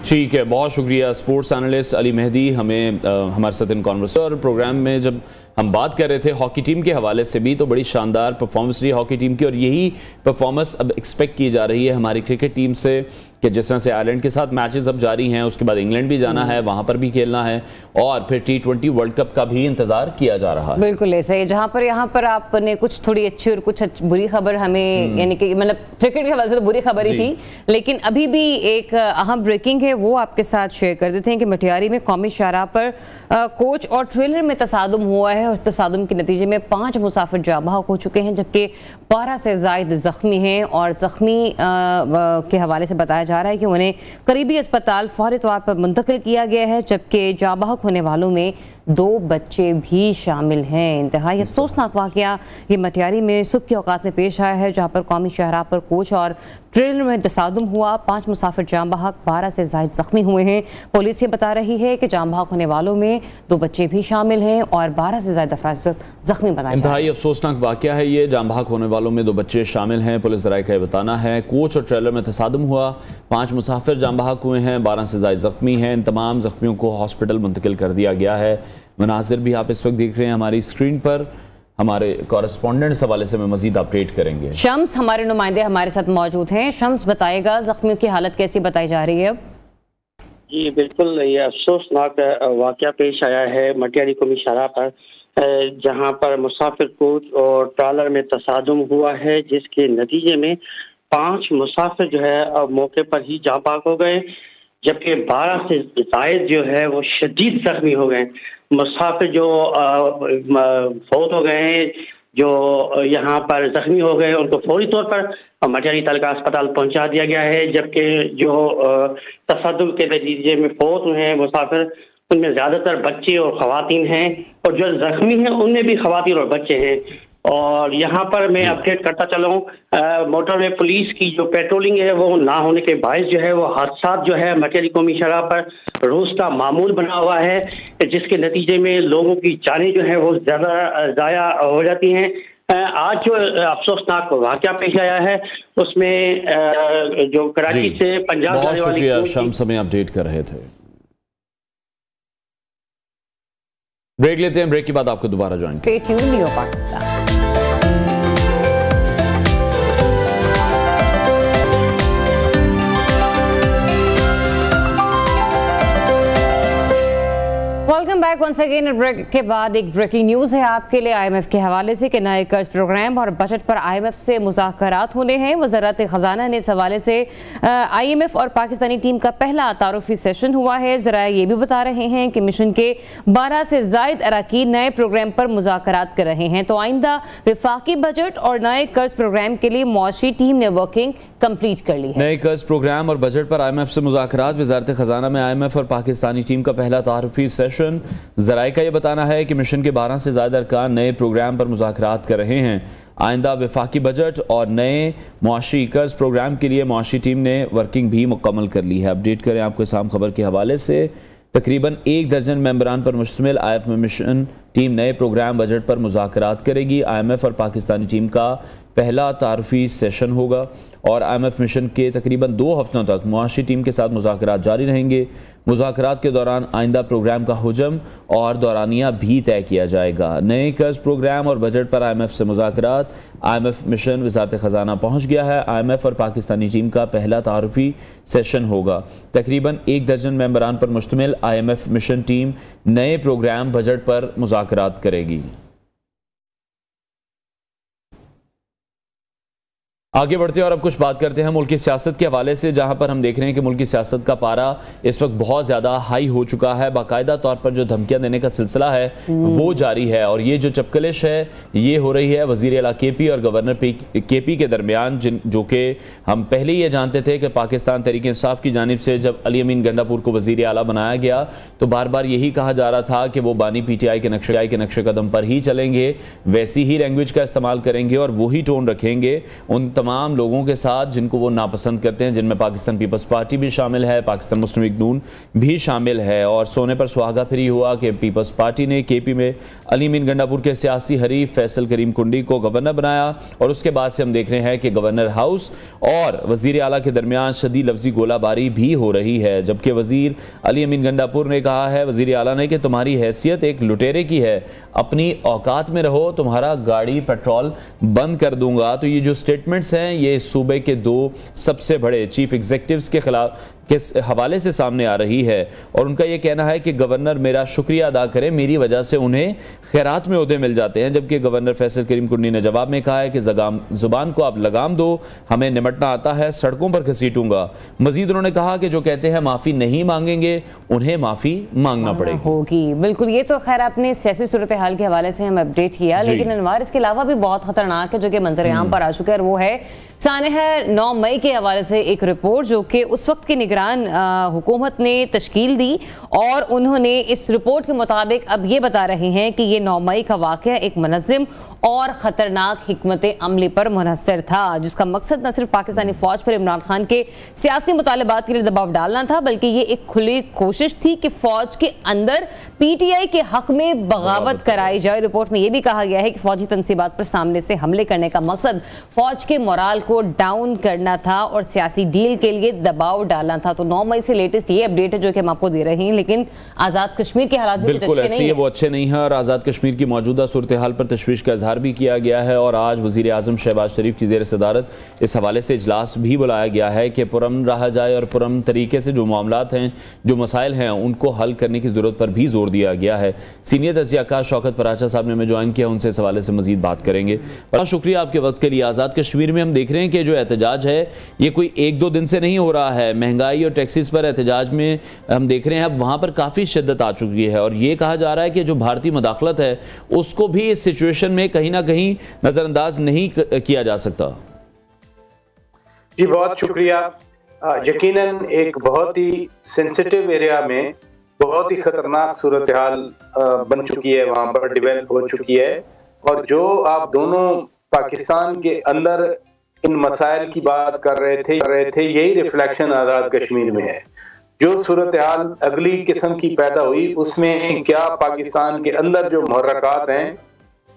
ठीक है, बहुत शुक्रिया स्पोर्ट्स एनालिस्ट अली मेहदी हमें हमारे साथ इन कॉन्वर्सेशन और प्रोग्राम में जब हम बात कर रहे थे हॉकी टीम के हवाले से भी, तो बड़ी शानदार परफॉर्मेंस रही हॉकी टीम की और यही परफॉर्मेंस अब एक्सपेक्ट की जा रही है हमारी क्रिकेट टीम से कि जिस तरह से आयरलैंड के साथ मैचेस अब जारी हैं, उसके बाद इंग्लैंड भी जाना है, वहां पर भी खेलना है और फिर T20 वर्ल्ड कप का भी इंतजार किया जा रहा है। बिल्कुल ऐसा ही, जहां पर यहाँ पर आपने कुछ थोड़ी अच्छी और कुछ बुरी खबर हमें, यानी कि मतलब क्रिकेट के हवाले से तो बुरी खबर ही थी, लेकिन अभी भी एक अहम ब्रेकिंग है वो आपके साथ शेयर कर देते हैं कि मटियारी में कौमी शाहराह पर कोच और ट्रेलर में तसादुम हुआ है और तसादुम के नतीजे में 5 मुसाफिर जाँ बहक हो चुके हैं, जबकि 12 से ज़ायद ज़ख्मी हैं। और ज़ख्मी के हवाले से बताया जा रहा है कि उन्हें करीबी अस्पताल फौरी तौर पर मुंतकिल किया गया है, जबकि जाँ बहक होने वालों में 2 बच्चे भी शामिल हैं। इंतहाई अफसोसनाक वाक़या ये मटियारी में सुबह के औकात में पेश आया है, जहाँ पर कौमी शाहराह पर कोच और ट्रेलर में तसादुम हुआ, 5 मुसाफिर जाँ बहक, 12 से ज़ायद ज़ख्मी हुए हैं। पुलिस ये बता रही है कि जाँ बहक होने वालों में 2 बच्चे भी शामिल हैं और 12 से ज़ायद अफराद ज़ख्मी बताया। इंतहाई अफसोसनाक वाक़या है ये, जाँ बहक होने वालों में 2 बच्चे शामिल हैं। पुलिस ज़राए का बताना है कोच और ट्रेलर में तसादुम हुआ, 5 मुसाफिर जाँ बहक हुए हैं, 12 से ज़ायद ज़ख्मी हैं। इन तमाम ज़ख्मियों को हॉस्पिटल मुंतकिल कर दिया गया है। मनाजिर भी आप इस वक्त देख रहे हैं हमारी स्क्रीन पर। हमारे कॉरेस्पॉन्डेंट इस हवाले से मैं मजीद अपडेट करेंगे। शम्स हमारे नुमाइंदे हमारे साथ मौजूद हैं। शम्स बताएगा ज़ख्मियों की हालत कैसी बताई जा रही है अब? जी बिल्कुल, ये अफसोसनाक वाक़या पेश आया है मटियारी कौमी शाहराह पर, जहां पर मुसाफिर कोच और ट्रालर में तसादुम हुआ है, जिसके नतीजे में 5 मुसाफिर जो है मौके पर ही जाँ बहक हो गए, जबकि 12 से ज़ायद जो है वो शदीद जख्मी हो गए। मुसाफिर जो फौत हो गए हैं, जो यहाँ पर जख्मी हो गए, उनको फौरी तौर पर मटियारी तालुका अस्पताल पहुँचा दिया गया है, जबकि जो तसादुम के नतीजे में फौत हुए हैं मुसाफिर, उनमें ज़्यादातर बच्चे और ख़वातीन हैं, और जो जख्मी हैं उनमें भी ख़वातीन और बच्चे हैं। और यहाँ पर मैं अपडेट करता चलूँ, मोटरवे पुलिस की जो पेट्रोलिंग है वो ना होने के बायस जो है वो हादसा जो है मटियारी कौमी शाहराह पर रोज़ का मामूल बना हुआ है, जिसके नतीजे में लोगों की जानें जो है वो ज़्यादा ज़ाया हो जाती हैं। आज जो अफसोसनाक वाक़या पेश आया है उसमें जो कराची से पंजाब जाने वाली शम्स हमें अपडेट कर रहे थे। ब्रेक लेते हैं, ब्रेक के बाद आपको दोबारा join. Stay tuned, Pakistan. Welcome back once again. Break के बाद एक ब्रेकिंग न्यूज़ है आपके लिए आईएमएफ के हवाले से कि नए कर्ज प्रोग्राम और बजट पर आईएमएफ से मुज़ाकरात होने हैं। वज़ारत ख़ज़ाना ने इस हवाले से आईएमएफ और पाकिस्तानी टीम का पहला तारुफी सेशन हुआ है। ज़रा ये भी बता रहे हैं कि मिशन के 12 से ज़ायद अरकान नए प्रोग्राम पर मुज़ाकरात कर रहे हैं। तो आइंदा वफाकी बजट और नए कर्ज प्रोग्राम के लिए मुआशी टीम ने वर्किंग कंप्लीट कर ली है। नए कर्ज प्रोग्राम और बजट पर आईएमएफ से मुज़ाकरात। वज़ारत ख़ज़ाना में आईएमएफ और पाकिस्तानी टीम का पहला तारुफी सेशन। ज़राए का यह बताना है कि मिशन के 12 से ज़्यादा अरकान नए प्रोग्राम पर मुज़ाकरात कर रहे हैं। आइंदा वफाकी बजट और नए मुआशी कर्ज प्रोग्राम के लिए मुआशी टीम ने वर्किंग भी मुकम्मल कर ली है। अपडेट करें आपको इस्लाम खबर के हवाले से। तकरीबन 1 दर्जन मेंबरान पर मुश्तमिल आईएमएफ मिशन टीम नए प्रोग्राम बजट पर मुज़ाकरात करेगी। आईएमएफ और पाकिस्तानी टीम का पहला तारुफी सेशन होगा और आईएमएफ मिशन के तकरीबन 2 हफ्तों तक मुआशी टीम के साथ मुज़ाकरात जारी रहेंगे। मुज़ाकरात के दौरान आइंदा प्रोग्राम का हुजम और दौरानिया भी तय किया जाएगा। नए कर्ज प्रोग्राम और बजट पर आईएमएफ से मुज़ाकरात। आईएमएफ मिशन वज़ारत ख़ज़ाना पहुँच गया है। आईएमएफ और पाकिस्तानी टीम का पहला तारुफी सेशन होगा। तकरीबन 1 दर्जन मेंबरान पर मुश्तमिल आईएमएफ मिशन टीम नए प्रोग्राम बजट पर मुज़ाकरात करेगी। आगे बढ़ते हैं और अब कुछ बात करते हैं मुल्क की सियासत के हवाले से, जहां पर हम देख रहे हैं कि मुल्क की सियासत का पारा इस वक्त बहुत ज़्यादा हाई हो चुका है। बाकायदा तौर पर जो धमकियां देने का सिलसिला है वो जारी है और ये जो चपकलिश है ये हो रही है वज़ीर आला केपी और गवर्नर केपी के दरमियान, जो कि हम पहले ही ये जानते थे कि पाकिस्तान तहरीक इंसाफ की जानिब से जब अली अमीन गंडापुर को वज़ीर आला बनाया गया तो बार बार यही कहा जा रहा था कि वो बानी पीटीआई के नक्शे कदम पर ही चलेंगे, वैसी ही लैंग्वेज का इस्तेमाल करेंगे और वही टोन रखेंगे उन तमाम लोगों के साथ जिनको वो नापसंद करते हैं, जिनमें पाकिस्तान पीपल्स पार्टी भी शामिल है, पाकिस्तान मुस्लिम लीग नून भी शामिल है। और सोने पर सुहागा फिरी हुआ कि पीपल्स पार्टी ने केपी में अली अमीन गंडापुर के सियासी हरीफ फैसल करीम कुंडी को गवर्नर बनाया और उसके बाद से हम देख रहे हैं कि गवर्नर हाउस और वजीर आला के दरमियान शदीद लफ्जी गोलाबारी भी हो रही है। जबकि वजीर अली अमीन गंडापुर ने कहा है वजीर आला ने कि तुम्हारी हैसियत एक लुटेरे की है, अपनी औकात में रहो, तुम्हारा गाड़ी पेट्रोल बंद कर दूंगा। तो ये जो स्टेटमेंट्स हैं ये सूबे के 2 सबसे बड़े चीफ एग्जीक्यूटिव्स के खिलाफ किस हवाले से सामने आ रही है और उनका यह कहना है कि गवर्नर मेरा शुक्रिया अदा करें, मेरी वजह से उन्हें खैरात में ओहदे मिल जाते हैं। जबकि गवर्नर फैसल करीम कुंडी ने जवाब में कहा है कि जुबान को आप लगाम दो, हमें निमटना आता है, सड़कों पर घसीटूंगा। मजीद उन्होंने कहा कि जो कहते हैं माफ़ी नहीं मांगेंगे उन्हें माफ़ी मांगना पड़ेगी होगी। बिल्कुल, ये तो खैर आपने सियासी सूरत हाल के हवाले से हम अपडेट किया, लेकिन अनवार इसके अलावा भी बहुत खतरनाक है जो कि मंजर आम पर आ चुका है और वो है सानह 9 मई के हवाले से एक रिपोर्ट जो कि उस वक्त की निगरान हुकूमत ने तश्कील दी और उन्होंने इस रिपोर्ट के मुताबिक अब ये बता रहे हैं कि ये 9 मई का वाक़या एक मुनज़्ज़म और ख़तरनाक हिकमत अमली पर मुनहसर था, जिसका मकसद न सिर्फ पाकिस्तानी फ़ौज पर इमरान खान के सियासी मुतालबात के लिए दबाव डालना था, बल्कि ये एक खुली कोशिश थी कि फ़ौज के अंदर पीटीआई के हक में बगावत कराई जाए। रिपोर्ट में यह भी कहा गया है कि फ़ौजी तनसीबात पर सामने से हमले करने का मकसद फ़ौज के मोराल को डाउन करना था और सियासी डील के लिए दबाव डालना था। तो 9 मई से लेटेस्ट ये अपडेट है जो कि हम आपको दे रहे हैं, लेकिन आज़ाद कश्मीर के हालात बिल्कुल ऐसे ही वो अच्छे नहीं है और आज़ाद कश्मीर की मौजूदा सूरत हाल पर तशवीश का इजहार भी किया गया है। और आज वज़ीर आज़म शहबाज शरीफ की ज़ेर सदारत इस हवाले से इजलास भी बुलाया गया है कि पुरअमन रहा जाए और पुरअमन तरीके से जो मामलात हैं, जो मसाइल हैं, उनको हल करने की ज़रूरत पर भी जोर दिया गया है। सीनियर तज़ियाकार शौकत पराचा साहब ने हमें ज्वाइन किया, उनसे इस हवाले से मजीद बात करेंगे। बहुत शुक्रिया आपके वक्त के लिए। आज़ाद कश्मीर में हम देख रहे हैं कि जो एहतजाज है ये कोई 1-2 दिन से नहीं हो रहा है। महंगाई और टैक्सेस पर एहतजाज में हम देख रहे हैं अब वहाँ पर काफ़ी शिद्दत आ चुकी है और ये कहा जा रहा है कि जो भारतीय मुदाखलत है उसको भी इस सिचुएशन में कहीं ना कहीं नज़रअंदाज नहीं किया जा सकता। जी बहुत शुक्रिया। यकीनन एक बहुत ही सेंसिटिव एरिया में बहुत ही खतरनाक सूरत हाल बन चुकी है, वहाँ पर डेवलप हो चुकी है और जो आप दोनों पाकिस्तान के अंदर इन मसाइल की बात कर रहे थे यही रिफ्लेक्शन आज़ाद कश्मीर में है। जो सूरत हाल अगली किस्म की पैदा हुई उसमें क्या पाकिस्तान के अंदर जो मुहर्रकात हैं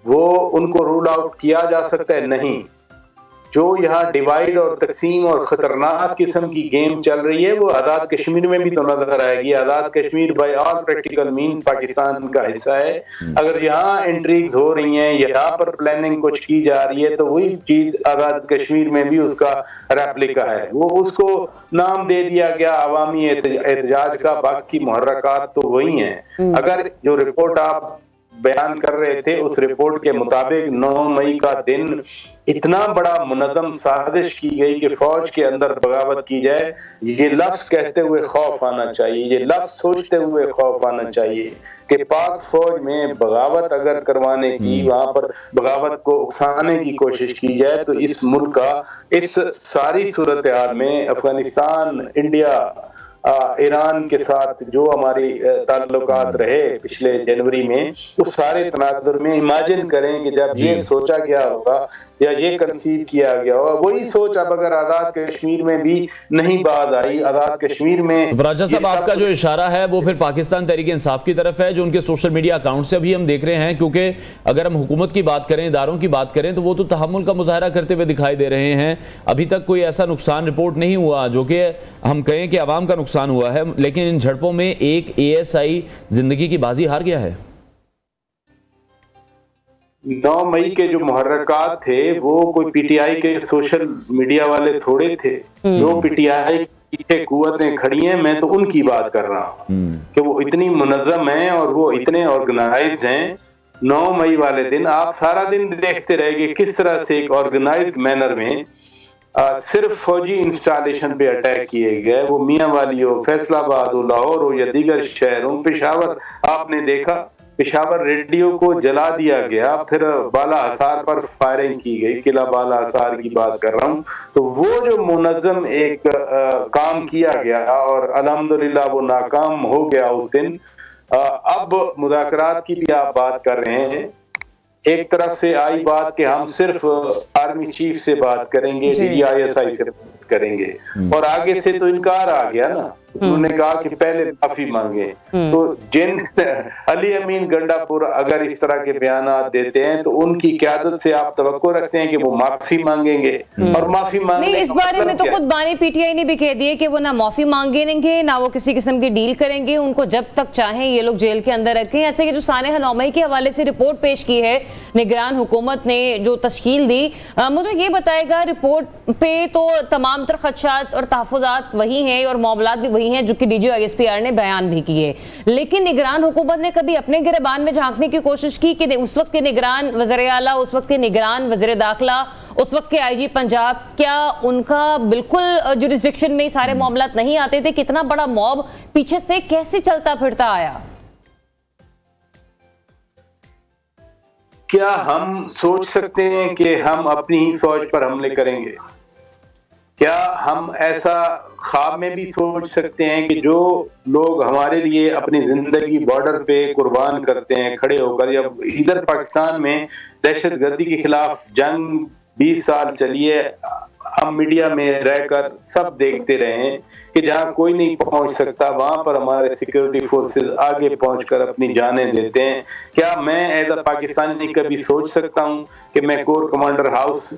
वो उनको रूल आउट किया जा सकता है? नहीं। जो यहाँ डिवाइड और तकसीम और खतरनाक किस्म की गेम चल रही है वो आज़ाद कश्मीर में भी तो नजर आएगी। Azad Kashmir by all practical mean Pakistan का हिस्सा है। अगर यहाँ इंट्रीग्स हो रही हैं, यहाँ पर प्लानिंग कुछ की जा रही है, तो वही चीज आज़ाद कश्मीर में भी उसका रेप्लिका है। वो उसको नाम दे दिया गया अवामी एहतजाज का, बाकी मुहर्रकात तो वही हैं। अगर जो रिपोर्ट आप बयान कर रहे थे उस रिपोर्ट के मुताबिक 9 मई का दिन इतना बड़ा मुनज़्ज़म साजिश की गई कि फौज के अंदर बगावत की जाए। ये लफ्ज़ कहते हुए खौफ आना चाहिए, ये लफ्ज़ सोचते हुए खौफ आना चाहिए कि पाक फौज में बगावत अगर करवाने की, वहां पर बगावत को उकसाने की कोशिश की जाए तो इस मुल्क का इस सारी सूरत हाल में अफगानिस्तान, इंडिया, ईरान के साथ जो हमारी ताल्लुकात रहे पिछले जनवरी में, उस सारे तनाजुर में इमेजिन करें कि जब ये सोचा गया होगा या ये कंसीव किया गया होगा, वही सोच अब अगर आज़ाद कश्मीर में भी नहीं बात आई, आज़ाद कश्मीर में। राजा साहब, आपका जो इशारा है वो फिर पाकिस्तान तहरीक इंसाफ की तरफ है, जो उनके सोशल मीडिया अकाउंट से अभी हम देख रहे हैं, क्योंकि अगर हम हुकूमत की बात करें, इदारों की बात करें, तो वो तो तहम्मुल का मुजाहरा करते हुए दिखाई दे रहे हैं। अभी तक कोई ऐसा नुकसान रिपोर्ट नहीं हुआ जो कि हम कहें कि आवाम का नुकसान हुआ है, लेकिन इन झड़पों में एक ASI जिंदगी की बाजी हार गया है। 9 मई के जो मुहर्रकात थे वो कोई PTI के सोशल मीडिया वाले थोड़े थे। जो PTI की कुव्वतें खड़ी हैं, मैं तो उनकी बात कर रहा हूँ कि वो इतनी मुनज़्ज़म हैं और वो इतने ऑर्गेनाइज्ड हैं। 9 मई वाले दिन आप सारा दिन देखते रहेंगे किस तरह से एक ऑर्गेनाइज्ड मैनर में सिर्फ फौजी इंस्टॉलेशन पे अटैक किए गए। वो मियां वाली हो, फैसलाबाद हो, लाहौर हो या दीगर शहर हो, पेशावर आपने देखा, पेशावर रेडियो को जला दिया गया, फिर बाला हसार पर फायरिंग की गई, किला बाला हसार की बात कर रहा हूँ। तो वो जो मुनज़्ज़म एक काम किया गया और अल्हम्दुलिल्लाह वो नाकाम हो गया उस दिन। अब मुज़ाकरात की भी आप बात कर रहे हैं। एक तरफ से आई बात कि हम सिर्फ आर्मी चीफ से बात करेंगे, DGISI से बात करेंगे, और आगे से तो इनकार आ गया ना। उन्होंने कहा कि पहले माफी मांगे। तो जिन अली अमीन गंडापुर अगर इस तरह के बयान देते हैं तो उनकी क़यादत से आप तवक्को रखते हैं कि वो माफी मांगेंगे, और माफी मांगने नहीं, इस बारे में तो खुद बानी PTI ने भी कह दिए कि वो ना माफी मांगेंगे ना वो किसी किस्म की डील करेंगे। उनको जब तक चाहें ये लोग जेल के अंदर रखें। अच्छा, ये जो सानेहा 9 मई के हवाले से रिपोर्ट पेश की है निगरान हुकूमत ने जो तश्कील दी, मुझे ये बताएगा, रिपोर्ट पे तो तमाम तर खदशात और तहफ़्फ़ुज़ात वही हैं और मामलात भी वही हैं जो कि DGISPR ने बयान भी किए, लेकिन निगरान हुकूमत ने कभी अपने गिरबान में झांकने की कोशिश की कि उस वक्त के निगरान वज़ीर आला, उस वक्त के निगरान वज़ीर दाखिला, उस वक्त के IG पंजाब, क्या उनका बिल्कुल जुरिस्डिक्शन में सारे मामलात नहीं आते थे? कितना बड़ा मॉब पीछे से कैसे चलता फिरता आया? क्या हम सोच सकते हैं कि हम अपनी ही फौज पर हमले करेंगे? क्या हम ऐसा ख्वाब में भी सोच सकते हैं कि जो लोग हमारे लिए अपनी जिंदगी बॉर्डर पे कुर्बान करते हैं खड़े होकर, या इधर पाकिस्तान में दहशतगर्दी के खिलाफ जंग 20 साल चली है, हम मीडिया में रहकर सब देखते रहे हैं कि जहां कोई नहीं पहुंच सकता वहां पर हमारे सिक्योरिटी फोर्सेस आगे पहुंचकर अपनी जानें देते हैं। क्या मैं एज अ पाकिस्तानी कभी सोच सकता हूं कि मैं कोर कमांडर हाउस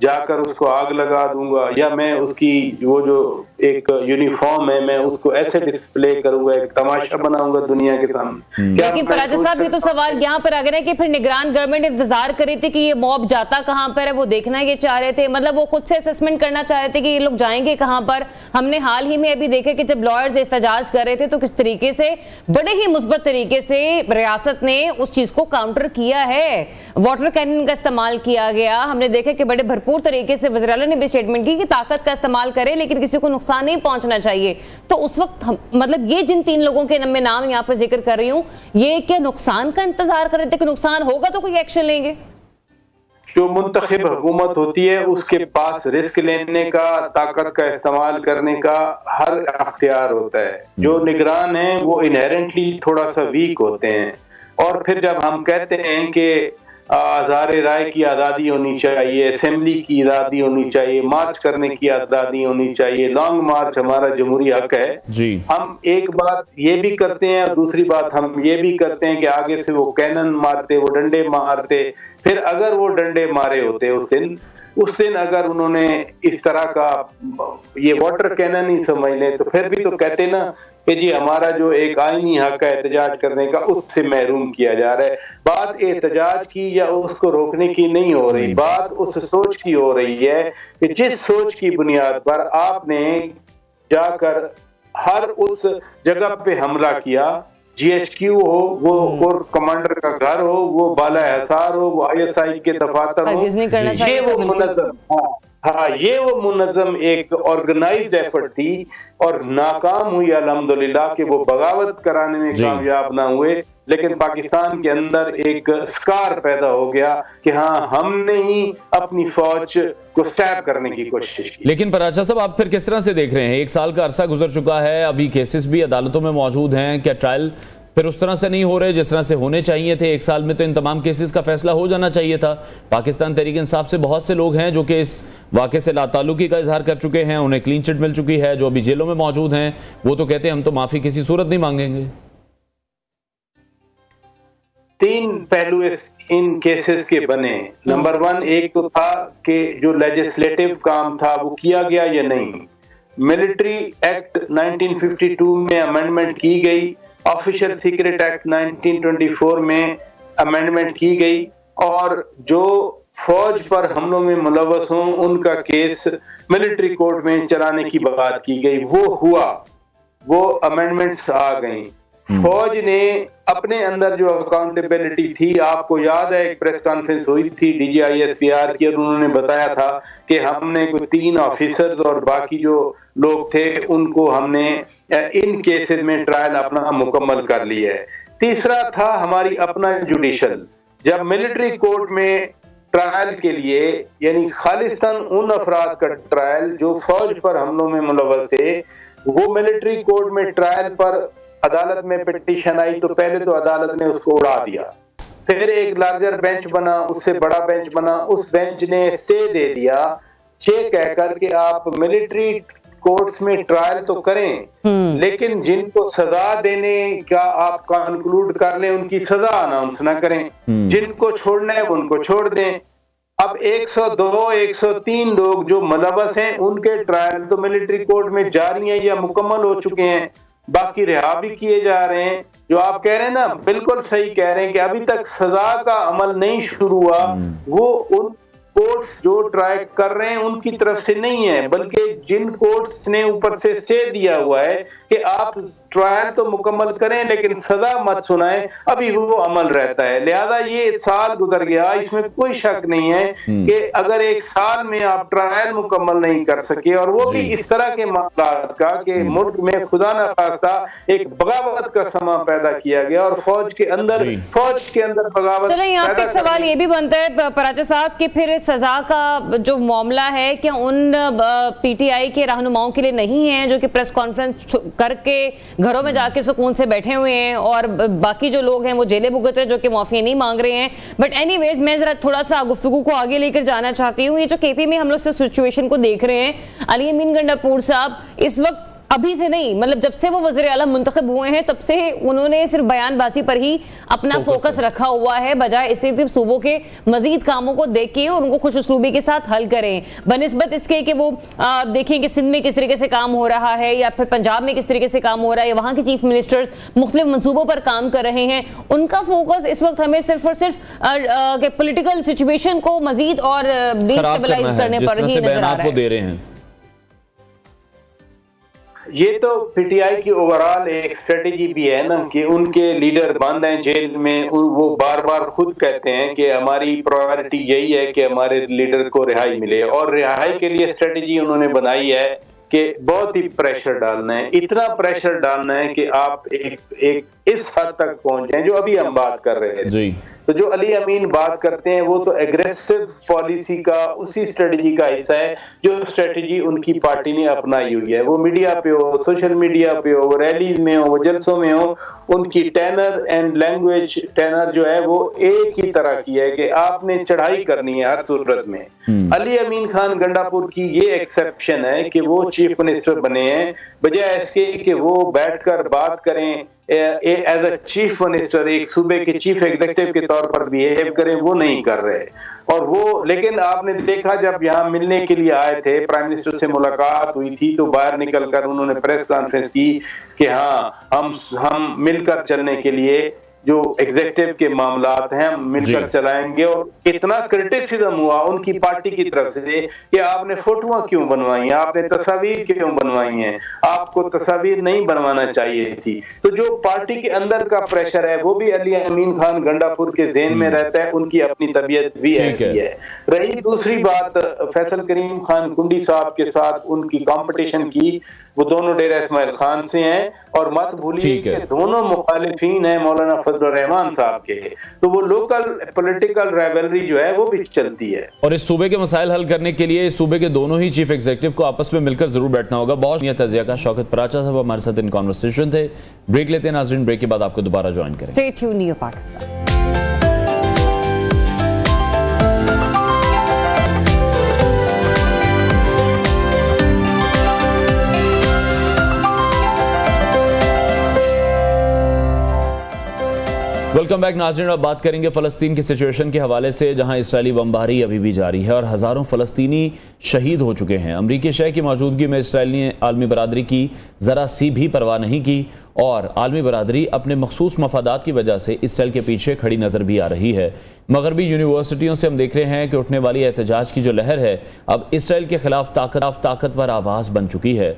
जाकर उसको आग लगा दूंगा, या मैं उसकी वो जो एक यूनिफॉर्म है मैं उसको ऐसे डिस्प्ले करूंगा, एक तमाशा बनाऊंगा दुनिया के सामने? लेकिन फराज साहब, ये तो सवाल यहाँ पर आ गया है कि फिर निगरान गवर्नमेंट इंतजार कर रही थी कि ये मॉब जाता कहाँ पर है, वो देखना ये चाह रहे थे, मतलब वो खुद से असेसमेंट करना चाह रहे थे कि ये लोग जाएंगे कहाँ पर। हमने हाल ही में अभी देखे कि जब लॉयर्स एहतजाज कर रहे थे तो किस तरीके से बड़े ही मुस्बत तरीके से रियासत ने उस चीज को काउंटर किया है। वाटर कैनन का इस्तेमाल किया गया, हमने देखा कि बड़े भरपूर तरीके से वज़ीर आला ने भी स्टेटमेंट की कि ताकत का इस्तेमाल करें लेकिन किसी को नुकसान नहीं पहुंचना चाहिए। तो उस वक्त मतलब ये जिन 3 लोगों के मैं नाम यहाँ पर जिक्र कर रही हूँ, ये क्या नुकसान का इंतजार कर रहे थे कि नुकसान होगा तो कोई एक्शन लेंगे? जो मुंतखब हुकूमत होती है उसके पास रिस्क लेने का, ताकत का इस्तेमाल करने का हर अख्तियार होता है। जो निगरान है वो इनहेरेंटली थोड़ा सा वीक होते हैं, और फिर जब हम कहते हैं कि आज़ार राय की आज़ादी होनी चाहिए, असेंबली की आज़ादी होनी चाहिए, मार्च करने की आज़ादी होनी चाहिए, लॉन्ग मार्च हमारा जमहूरी हक है जी। हम एक बात ये भी करते हैं और दूसरी बात हम ये भी करते हैं कि आगे से वो कैनन मारते, वो डंडे मारते। फिर अगर वो डंडे मारे होते उस दिन अगर उन्होंने इस तरह का ये वाटर कैनन ही समझ लें, तो फिर भी तो कहते ना कि जी हमारा जो एक आईनी हक है एहतजाज करने का, उससे महरूम किया जा रहा है। बात एहतजाज की या उसको रोकने की नहीं हो रही, बात उस सोच की हो रही है कि जिस सोच की बुनियाद पर आपने जाकर हर उस जगह पे हमला किया, GHQ हो, वो कोर कमांडर का घर हो, वो बाला हिसार हो, वो ISI के दफातर हो, ये वो मुनज़्ज़म ये वो मुनज़्ज़म एक ऑर्गेनाइज्ड एफर्ट थी और नाकाम हुई अल्हम्दुलिल्लाह कि वो बगावत कराने में कामयाब ना हुए। लेकिन पाकिस्तान के अंदर एक स्कार पैदा हो गया कि हाँ, हमने ही अपनी फौज को स्टैब करने की कोशिश की। लेकिन पराचा साहब, आप फिर किस तरह से देख रहे हैं? 1 साल का अरसा गुजर चुका है, अभी केसेस भी अदालतों में मौजूद हैं, क्या ट्रायल फिर उस तरह से नहीं हो रहे जिस तरह से होने चाहिए थे? 1 साल में तो इन तमाम केसेस का फैसला हो जाना चाहिए था। पाकिस्तान तहरीक इंसाफ से बहुत से लोग हैं जो कि इस वाक़े से लाताल्लुकी का इजहार कर चुके हैं, उन्हें क्लीन चिट मिल चुकी है, जो अभी जेलों में मौजूद हैं वो तो कहते हैं हम तो माफ़ी किसी सूरत नहीं मांगेंगे। 3 पहलू इन केसेस के बने। नंबर 1, एक तो था कि जो लेजिस्लेटिव काम था वो किया गया या नहीं। मिलिट्री एक्ट 1952 में अमेंडमेंट की गई, ऑफिशियल सीक्रेट एक्ट 1924 में अमेंडमेंट की गई और जो फौज पर हमलों में मुलव्वस हों उनका केस मिलिट्री कोर्ट में चलाने की बात की गई। वो हुआ, वो अमेंडमेंट्स आ गई। फौज ने अपने अंदर जो अकाउंटेबिलिटी थी, आपको याद है एक प्रेस कॉन्फ्रेंस हुई थी DGISPR की और उन्होंने बताया था कि हमने कोई 3 ऑफिसर्स और बाकी जो लोग थे उनको हमने इन केसेस में ट्रायल अपना मुकम्मल कर लिया है। तीसरा था हमारी अपना जुडिशल, जब मिलिट्री कोर्ट में ट्रायल के लिए यानी खालिस्तान उन अफराद का ट्रायल जो फौज पर हमलों में मुलव्वस थे, वो मिलिट्री कोर्ट में ट्रायल पर अदालत में पिटीशन आई तो पहले तो अदालत ने उसको उड़ा दिया, फिर एक लार्जर बेंच बना, उससे बड़ा बेंच बना, उस बेंच ने स्टे दे दिया ये कहकर कि आप मिलिट्री कोर्ट्स में ट्रायल तो करें लेकिन जिनको सजा देने का आप कंक्लूड कर लें उनकी सजा अनाउंस ना करें, जिनको छोड़ना है उनको छोड़ दें। अब 102, 103 लोग जो मुलव्वस हैं उनके ट्रायल तो मिलिट्री कोर्ट में जारी हैं या मुकम्मल हो चुके हैं, बाकी रिहा भी किए जा रहे हैं। जो आप कह रहे हैं ना, बिल्कुल सही कह रहे हैं कि अभी तक सजा का अमल नहीं शुरू हुआ, वो उन कोर्ट्स जो ट्राई कर रहे हैं उनकी तरफ से नहीं है, बल्कि जिन कोर्ट्स ने ऊपर से स्टे दिया हुआ है कि आप ट्रायल तो मुकम्मल करें लेकिन सजा मत सुनाएं, अभी वो अमल रहता है। लिहाजा ये साल गुजर गया, इसमें कोई शक नहीं है कि अगर 1 साल में आप ट्रायल मुकम्मल नहीं कर सके और वो भी इस तरह के मामलात का कि मुल्क में खुदा न खास्ता एक बगावत का समा पैदा किया गया और फौज के अंदर बगावत। चलो यहाँ पे सवाल ये भी बनता है पराचा साहब कि फिर सजा का जो मामला है क्या उन PTI के रहनुमाओं के लिए नहीं है जो कि प्रेस कॉन्फ्रेंस करके घरों में जाके सुकून से बैठे हुए हैं और बाकी जो लोग हैं वो जेलें भुगत रहे जो कि माफी नहीं मांग रहे हैं। बट एनीवेज मैं जरा थोड़ा सा गुफ्तगू को आगे लेकर जाना चाहती हूँ। ये जो KP में हम लोग सिचुएशन को देख रहे हैं, अली अमीन गंडापुर साहब इस वक्त अभी से नहीं, मतलब जब से वो वज़ीर आला मुंतखब हुए हैं तब से उन्होंने सिर्फ बयानबाजी पर ही अपना फोकस रखा हुआ है, बजाय इसे सिर्फ सूबों के मजीद कामों को देखें और उनको खुश उसलूबी के साथ हल करें, बनिस्बत इसके कि वो देखें कि सिंध में किस तरीके से काम हो रहा है या फिर पंजाब में किस तरीके से काम हो रहा है या वहाँ के चीफ मिनिस्टर्स मुख्तलिफ मंसूबों पर काम कर रहे हैं। उनका फोकस इस वक्त हमें सिर्फ और सिर्फ पॉलिटिकल सिचुएशन को मजीद और डिस्टेबलाइज करने पर ही नजर आ रहा है। ये तो PTI की ओवरऑल एक स्ट्रेटेजी भी है ना कि उनके लीडर बंद हैं जेल में, वो बार बार खुद कहते हैं कि हमारी प्रायोरिटी यही है कि हमारे लीडर को रिहाई मिले और रिहाई के लिए स्ट्रेटेजी उन्होंने बनाई है कि बहुत ही प्रेशर डालना है, इतना प्रेशर डालना है कि आप एक इस हद तक पहुंच जाएं जो अभी हम बात कर रहे थे। तो जो अली अमीन बात करते हैं वो तो एग्रेसिव पॉलिसी का, उसी स्ट्रेटजी का हिस्सा है जो स्ट्रेटजी उनकी पार्टी ने अपनाई हुई है। वो मीडिया पे हो, सोशल मीडिया पे हो, वो रैलीज में हो, वो जलसों में हो, उनकी टेनर एंड लैंग्वेज टेनर जो है वो एक ही तरह की है कि आपने चढ़ाई करनी है हर सूरत में। अली अमीन खान गंडापुर की ये एक्सेप्शन है कि वो चीफ मिनिस्टर बने हैं, बजाय इसके कि वो बैठकर बात करें एज अ चीफ मिनिस्टर, एक सूबे के चीफ एग्जीक्यूटिव के तौर पर बिहेव करें, वो नहीं कर रहे। और वो लेकिन आपने देखा जब यहाँ मिलने के लिए आए थे, प्राइम मिनिस्टर से मुलाकात हुई थी, तो बाहर निकलकर उन्होंने प्रेस कॉन्फ्रेंस की कि हाँ हम मिलकर चलने के लिए जो एग्जीक्यूटिव के मामलात हैं हम मिलकर चलाएंगे। और इतना क्रिटिसिज्म हुआ उनकी पार्टी की तरफ से कि आपने फोटोआं क्यों बनवाई, आपने तस्वीर क्यों बनवाई हैं, आपको तस्वीर नहीं बनवाना चाहिए थी। तो जो पार्टी के अंदर का प्रेशर है वो भी अली अमीन खान गंडापुर के ज़हन में रहता है, उनकी अपनी तबीयत भी ऐसी है। रही दूसरी बात फैसल करीम खान कुंडी साहब के साथ उनकी कॉम्पिटिशन की, वो दोनों डेरा इस्माइल खान से हैं, और मत भूलिए कि दोनों मुखालिफिन हैं मौलाना फजलुर रहमान साहब के, तो वो लोकल पॉलिटिकल राइवलरी जो है वो भी चलती है। और इस सूबे के मसाइल हल करने के लिए इस सूबे के दोनों ही चीफ एग्जीक्यूटिव को आपस में मिलकर जरूर बैठना होगा। बहुत शुक्रिया तजिया का। शौकत पराचा साहब हमारे साथ इन कॉन्वर्सेशन थे। ब्रेक लेते हैं नाज़रीन, ब्रेक के बाद आपको दोबारा ज्वाइन करें। Stay tuned new Pakistan. Welcome back नाज़रीन। अब बात करेंगे फ़लस्तीन की सिचुएशन के हवाले से, जहां इस्राएली बमबारी अभी भी जारी है और हज़ारों फ़लस्तीनी शहीद हो चुके हैं। अमरीकी शह की मौजूदगी में इसराइल ने आलमी बरादरी की ज़रा सी भी परवाह नहीं की और आलमी बरादरी अपने मखसूस मफादात की वजह से इसराइल के पीछे खड़ी नज़र भी आ रही है। मगरबी यूनिवर्सिटियों से हम देख रहे हैं कि उठने वाली एहतजाज की जो लहर है अब इसराइल के खिलाफ ताकतवर आवाज़ बन चुकी है।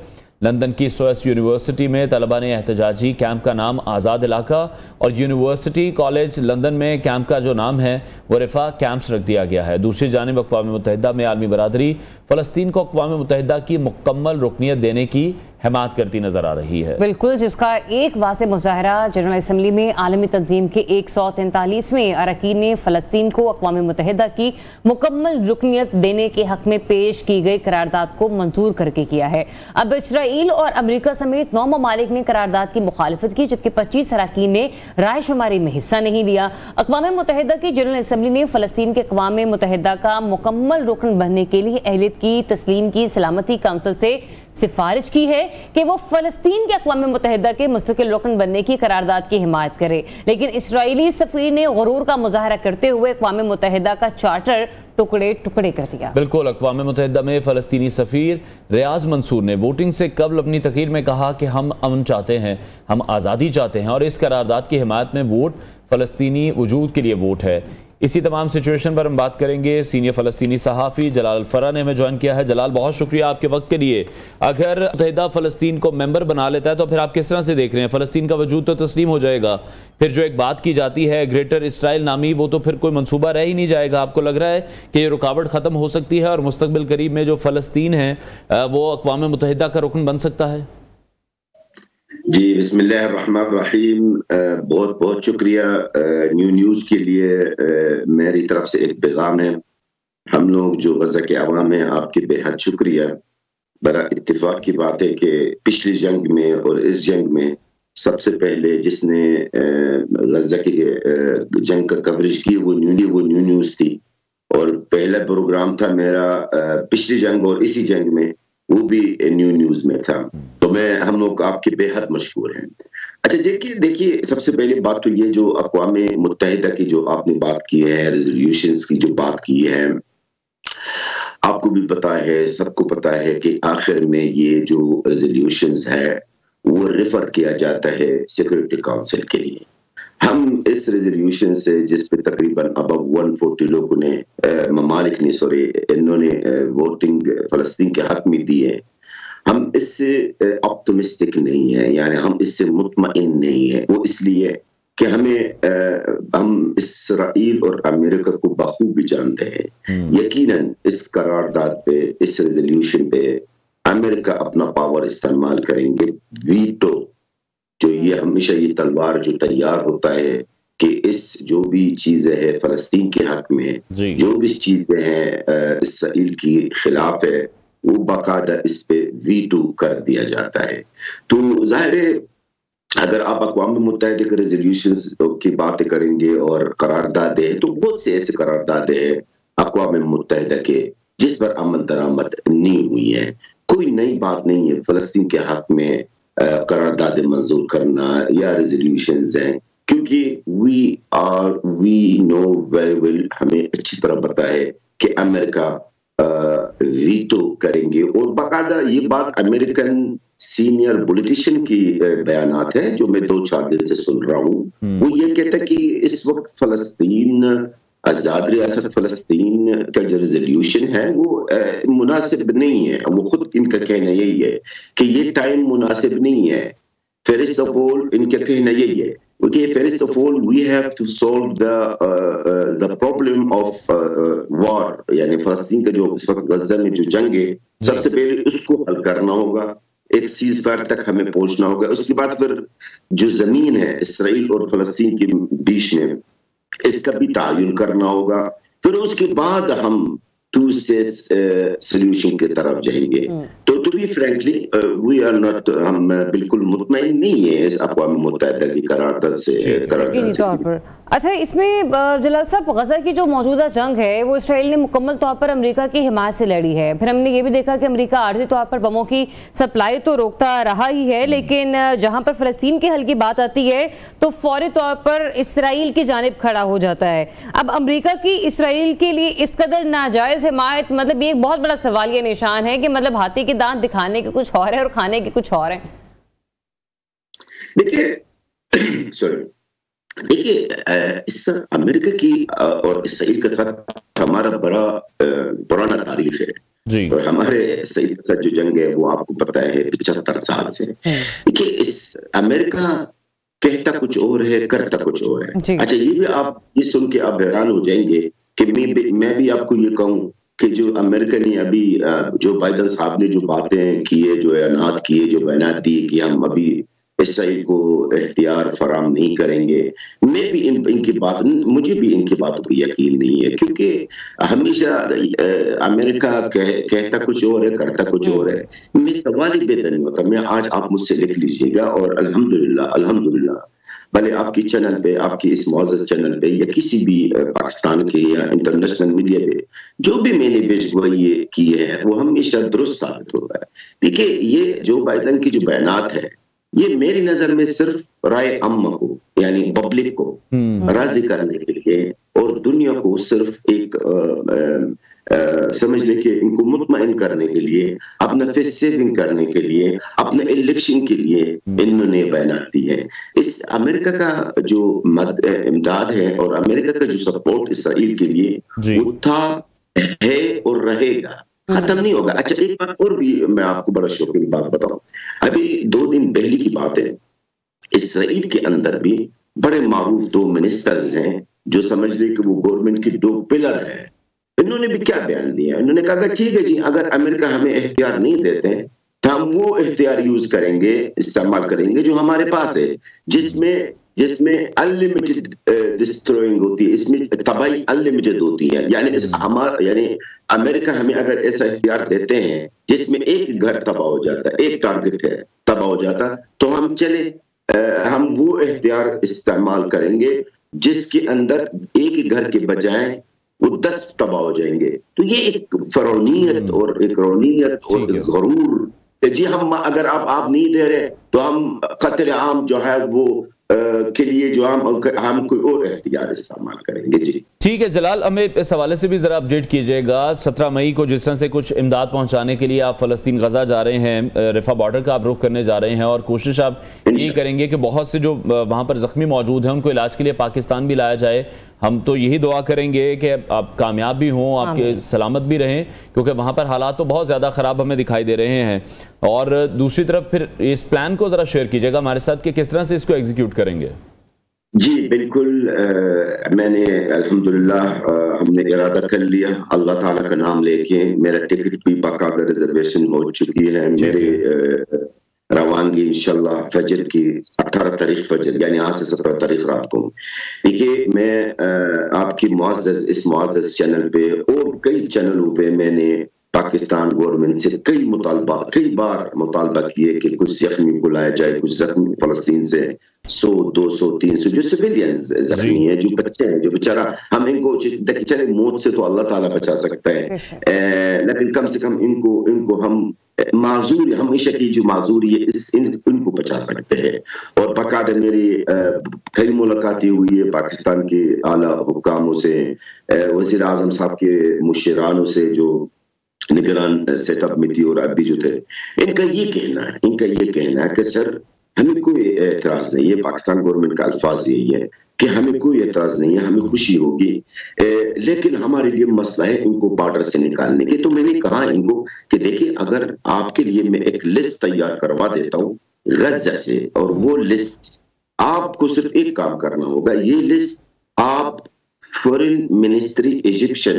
लंदन की सोएस यूनिवर्सिटी में तलबा ने एहतजाजी कैंप का नाम आज़ाद इलाका और यूनिवर्सिटी कॉलेज लंदन में कैंप का जो नाम है वो रिफा कैंप्स रख दिया गया है। दूसरी जानिब अक़वाम मुत्तहिदा में आलमी बरादरी फ़लस्तीन को अक़वाम मुत्तहिदा की मुकम्मल रुकनियत देने की हिमायत करती नजर आ रही है। बिल्कुल, जिसका एक वाज़े मुज़ाहरा जनरल असम्बली में आलमी तंजीम के 143वें अरकान ने फ़लस्तीन को अक़वाम मुत्तहिदा की मुकम्मल रुकनियत देने के हक में पेश की गई करारदाद को मंजूर करके किया है। अब इसराइल और अमरीका समेत 9 ममालिक ने करारदाद की मुखालफत की, जबकि 25 अरकान ने राय शुमारी में हिस्सा नहीं लिया। अक़वाम मुत्तहिदा की जनरल असम्बली ने फ़लस्तीन के अक़वाम मुत्तहिदा का मुकम्मल रुकन बनने के लिए अहलियत की तस्लीम की सलामती काउंसिल से सिफारिश की है कि वो फ़लस्तीन के अक़वाम मुत्तहिदा के मुस्तकिल रुकन बनने की करारदाद की हिमायत करे, लेकिन इसराइली सफ़ीर ने गुरूर का मुजाहरा करते हुए अक़वाम मुत्तहिदा का चार्टर टुकड़े टुकड़े कर दिया। बिल्कुल, अक़वाम मुत्तहिदा में फ़लस्तीनी सफ़ीर रियाज मंसूर ने वोटिंग से कबल अपनी तकरीर में कहा कि हम अमन चाहते हैं, हम आज़ादी चाहते हैं और इस करारदाद की हिमायत में वोट फ़लस्तीनी वजूद के लिए वोट है। इसी तमाम सिचुएशन पर हम बात करेंगे। सीनियर फ़लस्तीनी सहाफ़ी जलाल फरा ने हमें ज्वाइन किया है। जलाल, बहुत शुक्रिया आपके वक्त के लिए। अगर मुत्तहिदा फ़लस्तीन को मेंबर बना लेता है तो फिर आप किस तरह से देख रहे हैं? फ़लस्तीन का वजूद तो तस्लीम हो जाएगा, फिर जो एक बात की जाती है ग्रेटर इसराइल नामी, वो तो फिर कोई मंसूबा रह ही नहीं जाएगा। आपको लग रहा है कि ये रुकावट ख़त्म हो सकती है और मुस्तक़बिल करीब में जो फ़लस्तीन है वो अक़वाम मुत्तहिदा का रुकन बन सकता है? जी, बिस्मिल्लाहिर्रहमानिर्रहीम। बहुत बहुत शुक्रिया न्यू न्यूज़ के लिए। मेरी तरफ से एक पैगाम है, हम लोग जो गज़ा के अवाम हैं आपके बेहद शुक्रिया। बड़ा इत्तेफाक की बात है कि पिछली जंग में और इस जंग में सबसे पहले जिसने गज़ा की जंग का कवरेज की वो न्यू न्यूज़ थी और पहला प्रोग्राम था मेरा पिछली जंग और इसी जंग में वो भी न्यू न्यूज़ में था। तो हम लोग आपके बेहद मशहूर हैं। अच्छा देखिए सबसे पहले बात तो ये जो अक़वाम मुत्तहिदा की जो आपने बात की है, रेजोल्यूशंस की जो बात की है, आपको भी पता है, सबको पता है कि आखिर में ये जो रेजोल्यूशंस है वो रेफर किया जाता है सिक्योरिटी काउंसिल के लिए। हम इस रेजोल्यूशन से जिस पे तकरीबन अब 140 लोगों ने ममालिक ने इन्होंने वोटिंग फ़लस्तीन के हक में दी है, हम इससे ऑप्टिमिस्टिक नहीं है, यानी हम इससे मुतमईन नहीं है। वो इसलिए कि हम इसराइल और अमेरिका को बखूबी जानते हैं। यकीनन इस करारदाद पे, इस रेजोल्यूशन पे अमेरिका अपना पावर इस्तेमाल करेंगे, वीटो जो ये हमेशा ये तलवार जो तैयार होता है कि इस जो भी चीजें हैं फलस्तीन के हक में, जो भी चीजें हैं इसराइल की खिलाफ है, वो बाकायदा इस पे वीटो कर दिया जाता है। तो जाहिर है अगर आप अक़वाम मुत्तहिदा के रेजोल्यूशंस की बातें करेंगे और करारदादें, तो बहुत से ऐसे करारदादें हैं अक़वाम मुत्तहिदा के जिस पर अमल दरामद नहीं हुई है। कोई नई बात नहीं है फलस्तीन के हक में करारदादें मंजूर करना या रेजोल्यूशंस हैं, क्योंकि वी नो वेरी वेल, हमें अच्छी तरह पता है कि अमेरिका वीटो करेंगे। और बाकायदा ये बात अमेरिकन सीनियर पॉलिटिशियन की बयानात है जो मैं 2-4 दिन से सुन रहा हूँ। वो ये कहता है कि इस वक्त फलस्तीन, आजाद रियासत फलस्तीन का जो रेजोल्यूशन है वो मुनासिब नहीं है। वो खुद इनका कहना यही है कि ये टाइम मुनासिब नहीं है। फर्स्ट ऑफ ऑल इनका कहना यही है कि first of all we have to solve the problem of war, यानी फलस्तीन का जो इस वक्त गजा में जो जंग है, सबसे पहले उसको हल करना होगा, एक सीज फायर तक हमें पहुंचना होगा। उसके बाद फिर जो जमीन है इसराइल और फलस्तीन के बीच में, इसका भी तायुन करना होगा। फिर उसके बाद हम 2 स्टेट सॉल्यूशन की तरफ जाएंगे। तो to be frankly we are not, हम बिल्कुल मुतमईन नहीं है इस अक़वाम मुत्तहिदा की करारदाद से। अच्छा, इसमें जलाल साहब, गजा की जो मौजूदा जंग है वो इसराइल ने मुकम्मल तौर पर अमेरिका की हिमायत से लड़ी है। फिर हमने ये भी देखा कि अमेरिका आर्जी तौर पर बमों की सप्लाई तो रोकता रहा ही है, लेकिन जहां पर फ़लस्तीन के हल की बात आती है तो फौरी तौर पर इसराइल की जानिब खड़ा हो जाता है। अब अमेरिका की इसराइल के लिए इस कदर नाजायज़ हिमायत, मतलब ये एक बहुत बड़ा सवाल, ये निशान है कि मतलब हाथी के दांत दिखाने के कुछ और है और खाने के कुछ और है। देखिए इस अमेरिका की और इसराइल के साथ हमारा बड़ा पुराना तारीख है और हमारे इसराइल का जो जंग है वो आपको पता है 75 साल से। देखिए इस अमेरिका कहता कुछ और है, करता कुछ और है। अच्छा, ये भी आप ये सुन के आप हैरान हो जाएंगे कि मैं भी आपको ये कहूँ कि जो अमेरिका ने अभी जो बाइडेन साहब ने जो बातें की है, जो ऐलानात किए, जो बयान दिए कि हम अभी इसराइल को इख्तियार फराम नहीं करेंगे, मैं भी इनकी बात, मुझे भी इनकी बातों पर यकीन नहीं है, क्योंकि हमेशा अमेरिका कहता कुछ और है, करता कुछ और है। मैं सवाल ही बेहतर नहीं होता। मैं आज आप मुझसे लिख लीजिएगा और अल्हम्दुलिल्लाह भले आपकी चैनल पे, आपकी इस मौजूद चैनल पे या किसी भी पाकिस्तान के या इंटरनेशनल मीडिया पे जो भी मैंने पेशगोई की है वो हमेशा दुरुस्त साबित होता है। देखिए ये जो बाइडेन की जो बयानात है, ये मेरी नजर में सिर्फ राय अम्मा को, यानी पब्लिक को राजी करने के लिए और दुनिया को सिर्फ एक समझ लेके इनको मुतमईन करने के लिए, अपना फेस सेविंग करने के लिए, अपने इलेक्शन के लिए इन्होंने बयान दी है। इस अमेरिका का जो इमदाद है और अमेरिका का जो सपोर्ट इसराइल के लिए वो था, है और रहेगा, खत्म नहीं होगा। अच्छा, एक बात और भी मैं आपको बड़ा शौकीन बात बताऊं। अभी 2 दिन पहले की बात है, इसराइल के अंदर भी बड़े मारूफ 2 मिनिस्टर्स हैं जो समझ ले कि वो गवर्नमेंट के 2 पिलर है। इन्होंने भी क्या बयान दिया, इन्होंने कहा ठीक है जी, अगर अमेरिका हमें इख्तियार नहीं देते तो हम वो इख्तियार यूज करेंगे, इस्तेमाल करेंगे जो हमारे पास है, जिसमें अनलिमिटेड डिस्ट्रॉइंग होती है, इसमें तबाही अनलिमिटेड होती है। यानी अमेरिका हमें अगर ऐसा इख्तियार देते हैं जिसमें एक घर तबाह हो जाता है, एक टारगेट है तबाह हो जाता, तो हम चले हम वो इख्तियार इस्तेमाल करेंगे जिसके अंदर एक घर के बजाय वो 10 तबाह हो जाएंगे। तो ये एक फरौनियत और एक रौनियत और एक गरूर, जी हम अगर आप नहीं दे रहे तो हम कत्ल आम जो है वो के लिए जो हम कोई और एहतियात इस्तेमाल करेंगे। जी ठीक है जलाल, हमें इस हवाले से भी जरा अपडेट कीजिएगा। 17 मई को जिस तरह से कुछ इमदाद पहुंचाने के लिए आप फ़लस्तीन गजा जा रहे हैं, रफ़ा बॉर्डर का आप रुख करने जा रहे हैं और कोशिश आप ये करेंगे कि बहुत से जो वहाँ पर ज़ख्मी मौजूद हैं उनको इलाज के लिए पाकिस्तान भी लाया जाए। हम तो यही दुआ करेंगे कि आप कामयाब भी हों, आपके सलामत भी रहें, क्योंकि वहाँ पर हालात तो बहुत ज़्यादा ख़राब हमें दिखाई दे रहे हैं। और दूसरी तरफ फिर इस प्लान को ज़रा शेयर कीजिएगा हमारे साथ कि किस तरह से इसको एग्जीक्यूट करेंगे। जी बिल्कुल, मैंने अल्हम्दुलिल्लाह हमने इरादा कर लिया, अल्लाह ताला का नाम लेके मेरा टिकट भी बाकायदा रिजर्वेशन हो चुकी है। मेरे रवानगी इंशाल्लाह फजर की 18 तारीख फजर, यानी आज से 17 तारीख रात को। देखिए, मैं आपकी इस मुआज़्ज़ज़ चैनल पे और कई चैनलों पे मैंने पाकिस्तान गवर्नमेंट से कई बार मुतालबा किए कि कुछ जख्मी को लाया जाए, कुछ जख्मी फ़लस्तीन से 100, 200, 300 जो सिविलियंस जख्मी है, जो बच्चे हैं, जो बेचारा हम इनको चले मौत से तो अल्लाह ताला बचा सकता है, लेकिन कम से कम इनको हम माजूर हमेशा की जो माजूरी है इनको बचा सकते हैं। और बाकायदा मेरी कई मुलाकातें हुई है पाकिस्तान के आला हुक्कामों से, वज़ीर आज़म साहब के मुशीरानों से जो निगरान सेटअप में थी और अभी जो थे, इनका ये कहना है कि सर हमें कोई एतराज नहीं है, पाकिस्तान गवर्नमेंट का अल्फाज यही है कि हमें कोई एतराज नहीं है, हमें खुशी होगी, लेकिन हमारे लिए मसला है इनको बॉर्डर से निकालने के। तो मैंने कहा इनको कि देखिए, अगर आपके लिए मैं एक लिस्ट तैयार करवा देता हूँ गजा से, और वो लिस्ट आपको सिर्फ एक काम करना होगा, ये लिस्ट आप फॉरेन मिनिस्ट्री इजिप्ट का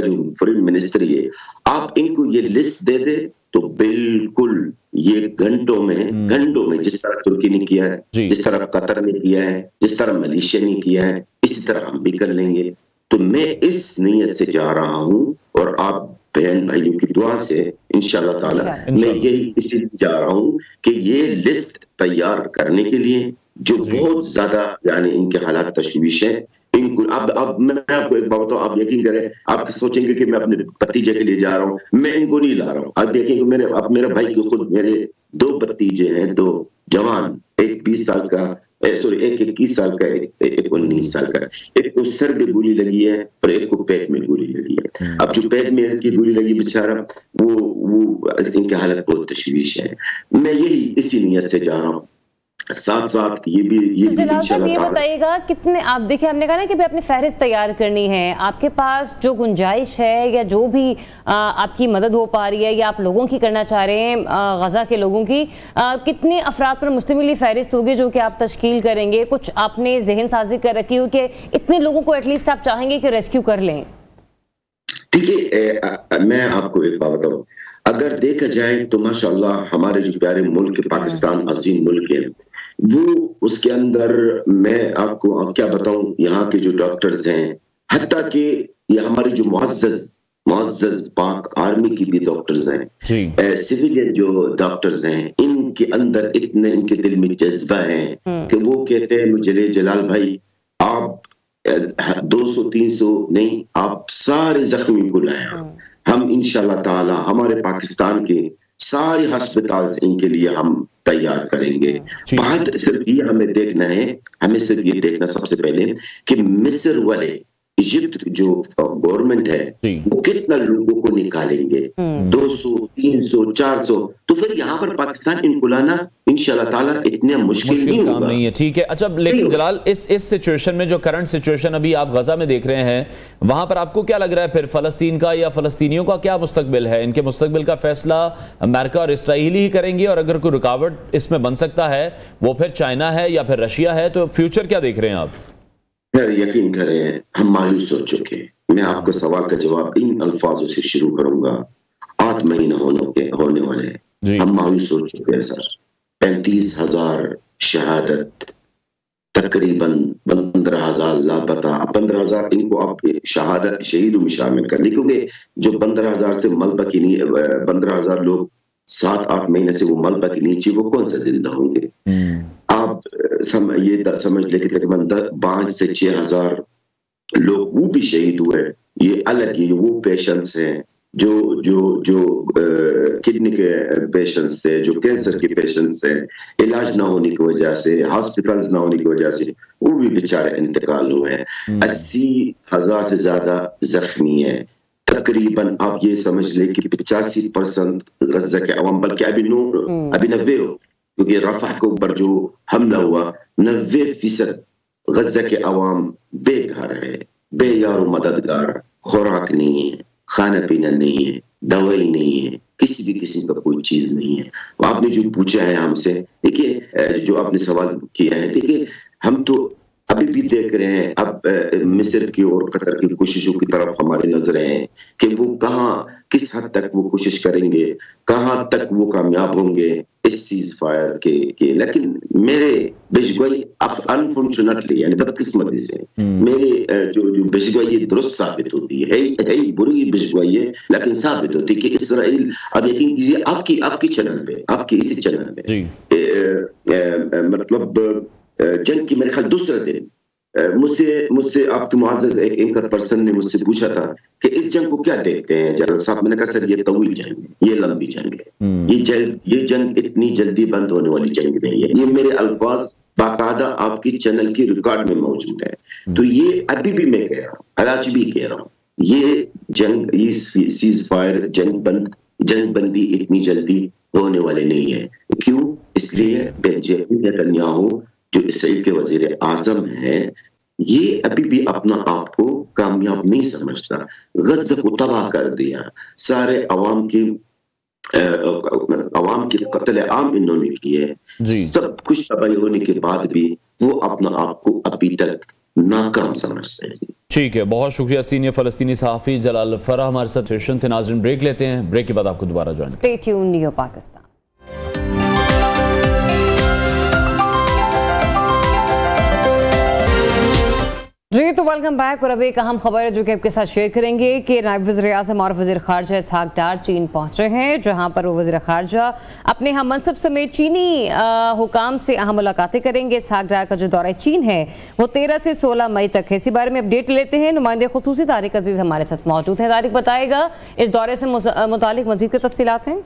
जो फॉरेन मिनिस्ट्री है, आप इनको ये लिस्ट दे दे तो बिल्कुल ये घंटों में जिस तरह तुर्की ने किया है, जिस तरह कतर ने किया है, जिस तरह मलेशिया ने किया है, इसी तरह हम भी कर लेंगे। तो मैं इस नीयत से जा रहा हूँ और आप बहन भाइयों की दुआ से इंशाल्लाह ताला मैं यही इसलिए जा रहा हूँ कि ये लिस्ट तैयार करने के लिए जो बहुत ज्यादा यानी इनके हालात तशवीश है, इनको अब मैं आपको एक बात बताऊं, आप यकीन करें, आप सोचेंगे कि मैं अपने भतीजे के लिए जा रहा हूँ, मैं इनको नहीं ला रहा हूँ। आप देखेंगे मेरे भाई के खुद मेरे 2 भतीजे हैं, 2 जवान, एक 20 साल का, एक 21 साल का, एक 19 साल का। एक को सर में गोली लगी है और एक को पेट में गोली लगी है। अब जो पेट में इसकी गोली लगी बेचारा, वो इनकी हालत बहुत तशवीश है। मैं यही इसी नीयत से जा रहा हूँ, साथ ये भी इंशाल्लाह। ये बताइएगा कितने, आप देखिए हमने कहा ना कि भी अपनी फहरिस्त तैयार करनी है, आपके पास जो गुंजाइश है या जो भी आपकी मदद हो पा रही है या आप लोगों की करना चाह रहे हैं, गजा के लोगों की, कितने अफराद पर मुश्तमिल फहरिस्त होगी जो कि आप तश्कील करेंगे? कुछ आपने जहन साजी कर रखी हो कि इतने लोगों को एटलीस्ट आप चाहेंगे कि रेस्क्यू कर लें? देखिए, मैं आपको एक बात बताऊं, अगर देखा जाए तो माशाअल्लाह हमारे जो प्यारे मुल्क पाकिस्तान अजीम मुल्क है, वो उसके अंदर मैं आपको क्या बताऊं, यहाँ के जो डॉक्टर्स हैं, हत्ता कि ये हमारे जो मुअज़्ज़ज़ पाक आर्मी की भी डॉक्टर्स हैं, सिविलियन जो डॉक्टर्स हैं, इनके अंदर इतने इनके दिल में जज्बा है कि वो कहते हैं मुझे जलाल भाई आप 200-300 नहीं, आप सारे जख्मी को लाए, हम इंशाल्लाह ताला हमारे पाकिस्तान के सारे हस्पताल इनके लिए हम तैयार करेंगे। बात सिर्फ ये हमें देखना है, हमें सिर्फ ये देखना सबसे पहले कि मिस्र वाले इजिप्ट जो गवर्नमेंट है वो कितना लोगों को निकालेंगे, 200, 300, 400, तो फिर यहाँ पर पाकिस्तान इनको लाना इंशाल्लाह ताला इतना मुश्किल नहीं है। ठीक है, अच्छा, लेकिन जलाल इस सिचुएशन में, जो करंट सिचुएशन अभी आप गजा में देख रहे हैं, वहां पर आपको क्या लग रहा है फिर फलस्तीन का या फलस्तीनियों का क्या मुस्तकबिल है? इनके मुस्तकबिल का फैसला अमेरिका और इसराइल ही करेंगे, और अगर कोई रुकावट इसमें बन सकता है वो फिर चाइना है या फिर रशिया है, तो फ्यूचर क्या देख रहे हैं आप? यकीन करें, हम मायूस हो चुके हैं। मैं आपका सवाल का जवाब इन अल्फाजों से शुरू करूंगा, 8 महीने होने वाले हैं, हम मायूस हो चुके हैं सर। 35,000 शहादत, तकरीबन 15,000 लापता, 15,000 इनको आप शहादत शहीदों में शामिल कर ली, क्योंकि जो 15,000 से मलबा की नहीं, 15,000 लोग 7-8 महीने से वो मलबा के नीचे, वो कौन सा जिंदा होंगे? आप ये समझ ले कि तकरीबन 5 से 6,000 लोग वो भी शहीद हुए। ये अलग ही वो पेशेंट्स हैं जो किडनी के पेशेंट्स थे, जो कैंसर के पेशेंट्स हैं, इलाज ना होने की वजह से, हॉस्पिटल्स ना होने की वजह से वो भी बेचारे इंतकाल हुए हैं। 80,000 से ज्यादा जख्मी है। तकरीबन आप ये समझ ले कि 85% गजा के अवाम, बल्कि अभी 90 हो, क्योंकि रफा के ऊपर जो हमला हुआ, 90% गजा के अवाम बेघर है, बेयार मददगार, खुराक नहीं है, खाना पीना नहीं है, दवाई नहीं है, किसी भी किस्म का कोई चीज नहीं है। आपने जो पूछा है हमसे, देखिए जो आपने सवाल किया है, देखिए हम तो अभी भी देख रहे हैं अब मिस्र की और कतर की कोशिशों की तरफ हमारी नजरें हैं कि वो कहाँ किस हद तक वो कोशिश करेंगे, कहाँ तक वो कामयाब होंगे इस सीज फायर के। लेकिन मेरे बेशगोई अनफॉर्चुनेटली यानी बदकिस्मती से मेरे जो बेशगोई दुरुस्त साबित होती है बुरी बेशगोई है, लेकिन साबित होती है कि इसराइल, अब यकीन कीजिए आपकी चैनल पे, आपकी इसी चैनल पे मतलब जंग की मेरे ख्याल दूसरे दिन मुझसे आपके मुआज़्ज़ज़ एक एंकर पर्सन ने मुझसे पूछा था कि इस जंग को क्या देखते हैं जनरल साहब। मैंने कहा सर ये तवील जंग है, ये लंबी जंग है, ये जंग इतनी जल्दी बंद होने वाली जंग नहीं है। ये मेरे अल्फाज बाकायदा आपकी चैनल की रिकॉर्ड में मौजूद है। तो ये अभी भी मैं कह रहा हूँ, आज भी कह रहा हूँ, ये जंग, ये सीज फायर, जंग बंदी इतनी जल्दी होने वाले नहीं है। क्यों? इसलिए बेंजामिन नेतन्याहू जो इसराइल के वजीर आजम है, ये अभी भी अपना आप को कामयाब नहीं समझता। गज़ा को तबाह कर दिया, सारे अवाम की कत्ल आम इन्होंने किए है, सब कुछ तबाही होने के बाद भी वो अपना आप को अभी तक नाकाम समझते हैं। ठीक है, बहुत शुक्रिया सीनियर फलस्तीनी सहाफ़ी जलाल फरा हमारे साथ सेशन थे। नाज़रीन ब्रेक लेते हैं, ब्रेक के बाद आपको दोबारा join. Stay tuned new Pakistan. जी तो वेलकम बैक। और अब एक अहम खबर है जो कि आपके साथ शेयर करेंगे कि नायब वज़ीर आज़म और वज़ीर ख़ारजा इसहाक डार चीन पहुंचे हैं, जहां पर वो वज़ीर ख़ारजा अपने हम मनसब समेत चीनी हुकाम से अहम मुलाकातें करेंगे। इसहाक डार का जो दौरा चीन है वो 13 से 16 मई तक है। इसी बारे में अपडेट लेते हैं, नुमाइंदे खुसूसी तारिक अजीज़ हमारे साथ मौजूद है। तारिक बताएगा इस दौरे से मुतालिक मज़ीद की तफसीलात हैं।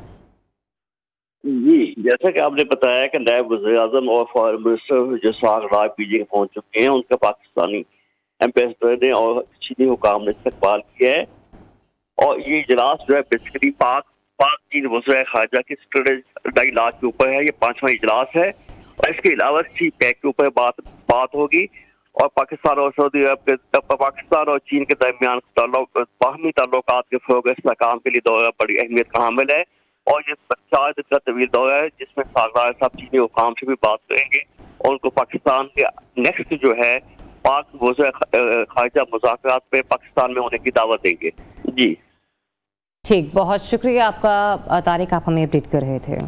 जी, जैसा कि आपने बताया कि नायब वज़ीर आज़म और फॉरेन मिनिस्टर जो इसहाक डार पीजी पहुंच चुके हैं, उनका पाकिस्तानी एम्बेसडर ने और चीनी हुकाम ने इस्तकबाल किया है। और ये इजलास जो है बेसिकली पाक चीन वज़ीर ख़ारजा की स्ट्रेटेजिक डायलॉग के ऊपर है। ये 5वां इजलास है और इसके अलावा सी पैक के ऊपर बात होगी और पाकिस्तान और सऊदी अरब के, पाकिस्तान और चीन के दरमियान बाहमी ताल्लुकात के फ़रोग़ इस्तेहकाम के लिए दौरा बड़ी अहमियत का हामिल है। और ये 4 दिन का तवील दौरा है जिसमें सागवार साहब चीनी हुकाम से भी बात करेंगे और उनको पाकिस्तान के नेक्स्ट जो है पाक वज़ीर ख़ारजा मुज़ाकरात पे पाकिस्तान में होने की दावत देंगे। जी ठीक, बहुत शुक्रिया आपका तारिक, आप हमें अपडेट कर रहे थे।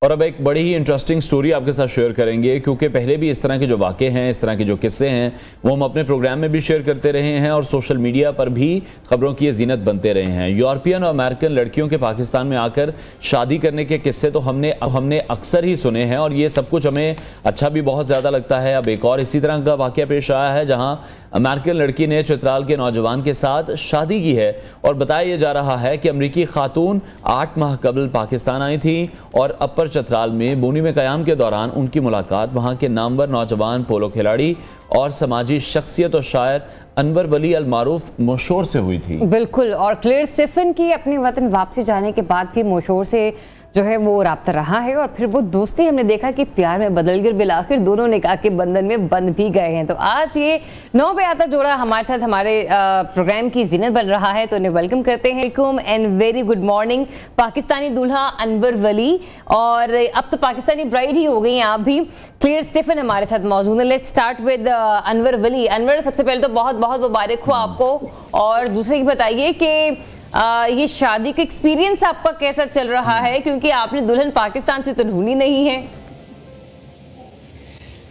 और अब एक बड़ी ही इंटरेस्टिंग स्टोरी आपके साथ शेयर करेंगे, क्योंकि पहले भी इस तरह के जो वाक़े हैं, इस तरह के जो किस्से हैं, वो हम अपने प्रोग्राम में भी शेयर करते रहे हैं और सोशल मीडिया पर भी खबरों की ज़ीनत बनते रहे हैं। यूरोपियन और अमेरिकन लड़कियों के पाकिस्तान में आकर शादी करने के किस्से तो हमने अक्सर ही सुने हैं और ये सब कुछ हमें अच्छा भी बहुत ज़्यादा लगता है। अब एक और इसी तरह का वाक़या पेश आया है जहाँ अमेरिकन लड़की ने चित्राल के नौजवान के साथ शादी की है और बताया जा रहा है कि अमरीकी खातून 8 माह कबल पाकिस्तान आई थी और अपर चित्राल में बोनी में क़याम के दौरान उनकी मुलाकात वहां के नामवर नौजवान पोलो खिलाड़ी और समाजी शख्सियत और शायर अनवर वली अल मारूफ मोशोर से हुई थी। बिल्कुल, और क्लेयर स्टीफन की अपने वतन वापसी जाने के बाद भी मोशोर से जो है वो राब्ता रहा है और फिर वो दोस्ती हमने देखा कि प्यार में बदल कर बिलाखिर दोनों निकाह के बंधन में बंध भी गए हैं। तो आज ये 9 बयाता जोड़ा हमारे साथ हमारे प्रोग्राम की ज़ीनत बन रहा है, तो उन्हें वेलकम करते हैं। And very good morning Pakistani दूल्हा अनवर वली, और अब तो पाकिस्तानी ब्राइड ही हो गई हैं आप भी। क्लेयर स्टीफन हमारे साथ मौजूद है। लेट्स स्टार्ट विद अनवर वली। अनवर, सबसे पहले तो बहुत बहुत मुबारक हो आपको, और दूसरे की बताइए कि ये शादी का एक्सपीरियंस आपका कैसा चल रहा है, क्योंकि आपने दुल्हन पाकिस्तान से तो ढूंढी नहीं है।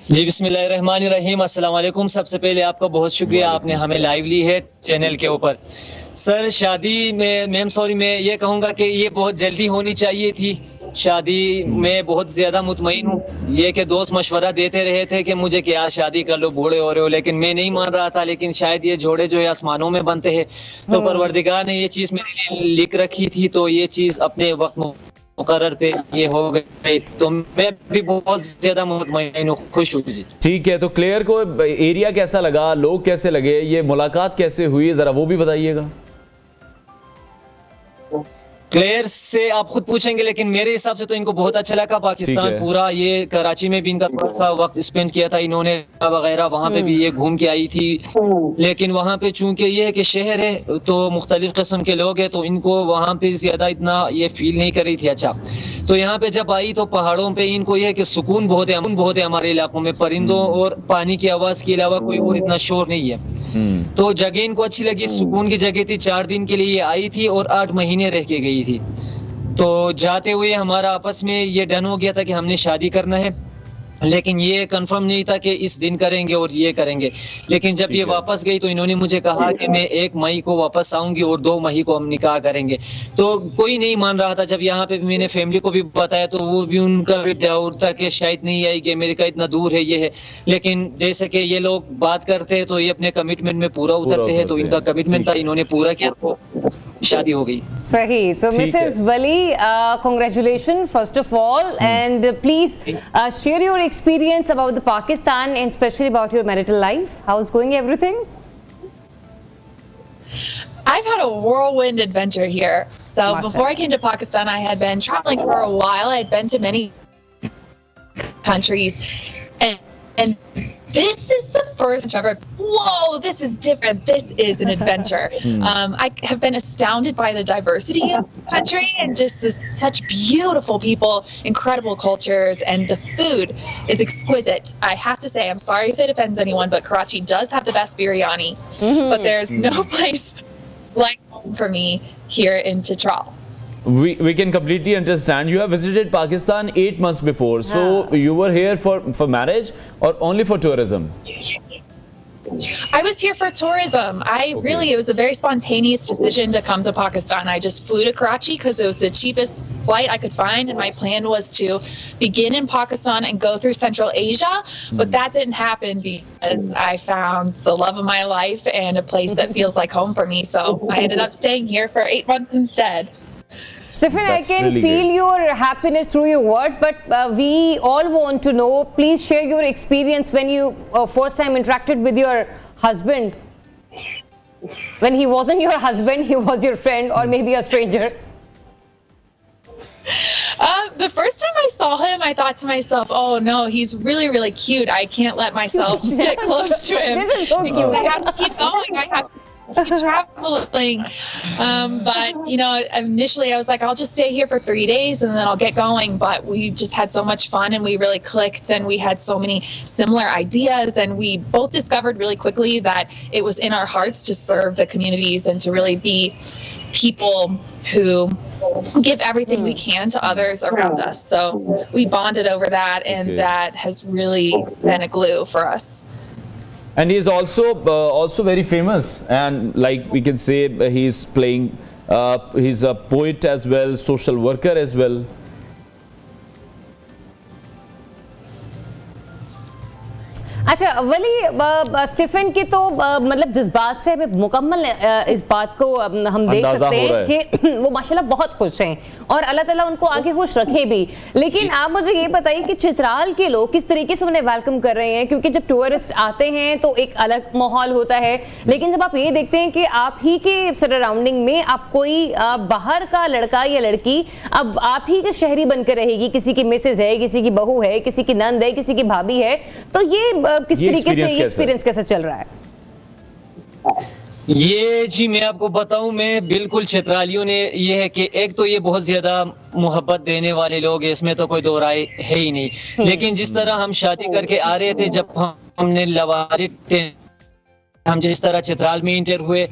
जी बिस्मिल्लाहिर्रहमानिर्रहीम, अस्सलाम वालेकुम। सबसे पहले आपका बहुत शुक्रिया, आपने हमें लाइव ली है चैनल के ऊपर। सर, शादी में मैं ये कहूँगा कि ये बहुत जल्दी होनी चाहिए थी। शादी में बहुत ज्यादा मुतमईन हूँ। ये कि दोस्त मशवरा देते रहे थे कि मुझे क्या शादी कर लो, बूढ़े हो रहे हो, लेकिन मैं नहीं मान रहा था। लेकिन शायद ये जोड़े जो है आसमानों में बनते हैं, तो परवरदिगार ने ये चीज मेरे लिए लिख रखी थी, तो ये चीज अपने वक्त मुकर्रर पे ये हो गई, तो मैं भी बहुत ज्यादा मुतमईन हूँ, खुश हूँ जी। ठीक है, तो क्लियर को एरिया कैसा लगा, लोग कैसे लगे, ये मुलाकात कैसे हुई, जरा वो भी बताइएगा। प्लेयर्स से आप खुद पूछेंगे, लेकिन मेरे हिसाब से तो इनको बहुत अच्छा लगा पाकिस्तान पूरा। ये कराची में भी इनका थोड़ा सा वक्त स्पेंड किया था इन्होंने वगैरह, वहाँ पे भी ये घूम के आई थी। लेकिन वहाँ पे चूंकि ये है कि शहर है तो मुख्तलिफ किस्म के लोग हैं, तो इनको वहाँ पे ज्यादा इतना ये फील नहीं कर रही थी। अच्छा, तो यहाँ पे जब आई तो पहाड़ों पे इनको ये है कि सुकून बहुत है, अमन बहुत है। हमारे इलाकों में परिंदों और पानी की आवाज के अलावा कोई और इतना शोर नहीं है। तो जगह इनको अच्छी लगी, सुकून की जगह थी। 4 दिन के लिए ये आई थी और 8 महीने रह के गई थी। तो जाते हुए हमारा आपस में ये डन हो गया था कि हमने शादी करना है, लेकिन ये कंफर्म नहीं था कि इस दिन करेंगे और ये करेंगे। लेकिन जब ये वापस गई तो इन्होंने मुझे कहा कि मैं 1 मई को वापस आऊंगी और 2 मई को हम निकाह करेंगे। तो कोई नहीं मान रहा था। जब यहाँ पे मैंने फैमिली को भी बताया तो वो भी, उनका भी डाउट था कि शायद नहीं आएगी, अमेरिका इतना दूर है, ये है। लेकिन जैसे कि ये लोग बात करते हैं तो ये अपने कमिटमेंट में पूरा उतरते हैं, तो इनका कमिटमेंट था, इन्होंने पूरा किया, तो शादी हो गई। सही। तो Mrs Wali, congratulations first of all, and please share your experience about the Pakistan and especially about your marital life. How's going everything? I've had a whirlwind adventure here. So before I came to Pakistan, I had been traveling for a while. I had been to many countries, and this is the first ever. Whoa, this is different. This is an adventure. I have been astounded by the diversity of this country and just such beautiful people, incredible cultures, and the food is exquisite. I have to say, I'm sorry if it offends anyone, but Karachi does have the best biryani. But there's no place like home for me here in Chitral. We can completely understand. You have visited Pakistan 8 months before, so you were here for marriage or only for tourism? I was here for tourism. It was a very spontaneous decision to come to Pakistan. I just flew to Karachi because it was the cheapest flight I could find, and my plan was to begin in Pakistan and go through Central Asia, but that didn't happen because I found the love of my life and a place that feels like home for me. So I ended up staying here for 8 months instead. Stephen, I can feel your happiness through your words, but we all want to know, please share your experience when you first time interacted with your husband. When he wasn't your husband, he was your friend or maybe a stranger. The first time I saw him, I thought to myself, oh no, he's really, really cute. I can't let myself get close to him. This is so cute. I have to keep going. I have to keep traveling. But, initially I was like, I'll just stay here for 3 days and then I'll get going. But we just had so much fun and we really clicked and we had so many similar ideas. And we both discovered really quickly that it was in our hearts to serve the communities and to really be people who give everything we can to others around us. So we bonded over that, and that has really been a glue for us. And he is also very famous, and like we can say he's playing, he's a poet as well, social worker as well. अच्छा वली, Stephen की तो मतलब जज्बात से हमें मुकम्मल इस बात को हम देख सकते हैं कि वो माशाल्लाह बहुत खुश हैं और अल्लाह ताला उनको आगे खुश रखे भी। लेकिन आप मुझे ये बताइए कि चित्राल के लोग किस तरीके से उन्हें वेलकम कर रहे हैं, क्योंकि जब टूरिस्ट आते हैं तो एक अलग माहौल होता है, लेकिन जब आप ये देखते हैं कि आप ही के सराउंडिंग में आप कोई बाहर का लड़का या लड़की अब आप ही के शहरी बनकर रहेगी, किसी की मिसेज है, किसी की बहू है, किसी की नंद है, किसी की भाभी है, तो ये किस तरीके से ये एक्सपीरियंस कैसे चल रहा है? ये जी मैं आपको बताऊं, मैं बिल्कुल चित्रालियों ने ये है कि एक तो ये बहुत ज्यादा मोहब्बत देने वाले लोग हैं, इसमें तो कोई दो राय है ही नहीं। लेकिन जिस तरह हम शादी करके आ रहे थे, जब हमने लवारिट हम जिस तरह चित्राल में इंटर हुए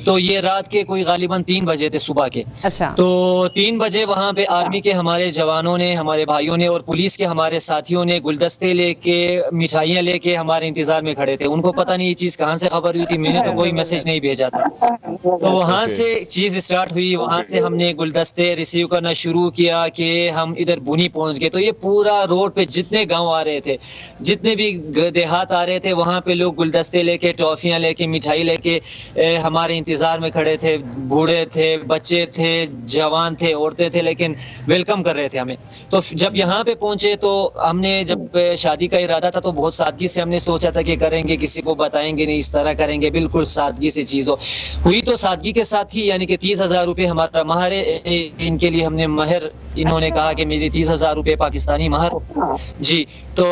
तो ये रात के कोई गालिबन 3 बजे थे सुबह के। अच्छा। तो 3 बजे वहाँ पे आर्मी के हमारे जवानों ने, हमारे भाइयों ने और पुलिस के हमारे साथियों ने गुलदस्ते लेके, मिठाइयाँ लेके हमारे इंतजार में खड़े थे। उनको पता नहीं ये चीज कहाँ से खबर हुई थी, मैंने तो कोई मैसेज नहीं भेजा था। तो वहाँ से चीज स्टार्ट हुई, वहाँ से हमने गुलदस्ते रिसीव करना शुरू किया कि हम इधर बुनी पहुंच गए। तो ये पूरा रोड पे जितने गाँव आ रहे थे, जितने भी देहात आ रहे थे, वहाँ पे लोग गुलदस्ते लेके, टॉफियाँ लेके, मिठाई लेके हमारे इंतजार में खड़े थे। बूढ़े थे, बच्चे थे, जवान थे, औरतें थे, लेकिन वेलकम कर रहे थे हमें। तो जब यहाँ पे पहुंचे तो हमने, जब शादी का इरादा था तो बहुत सादगी से हमने सोचा था कि करेंगे, किसी को बताएंगे नहीं, इस तरह करेंगे, बिल्कुल सादगी से चीज हुई। तो सादगी के साथ ही, यानी कि 30,000 रुपये हमारा महर है। इनके लिए हमने महर, इन्होंने कहा कि मेरे 30,000 रुपये पाकिस्तानी महर जी। तो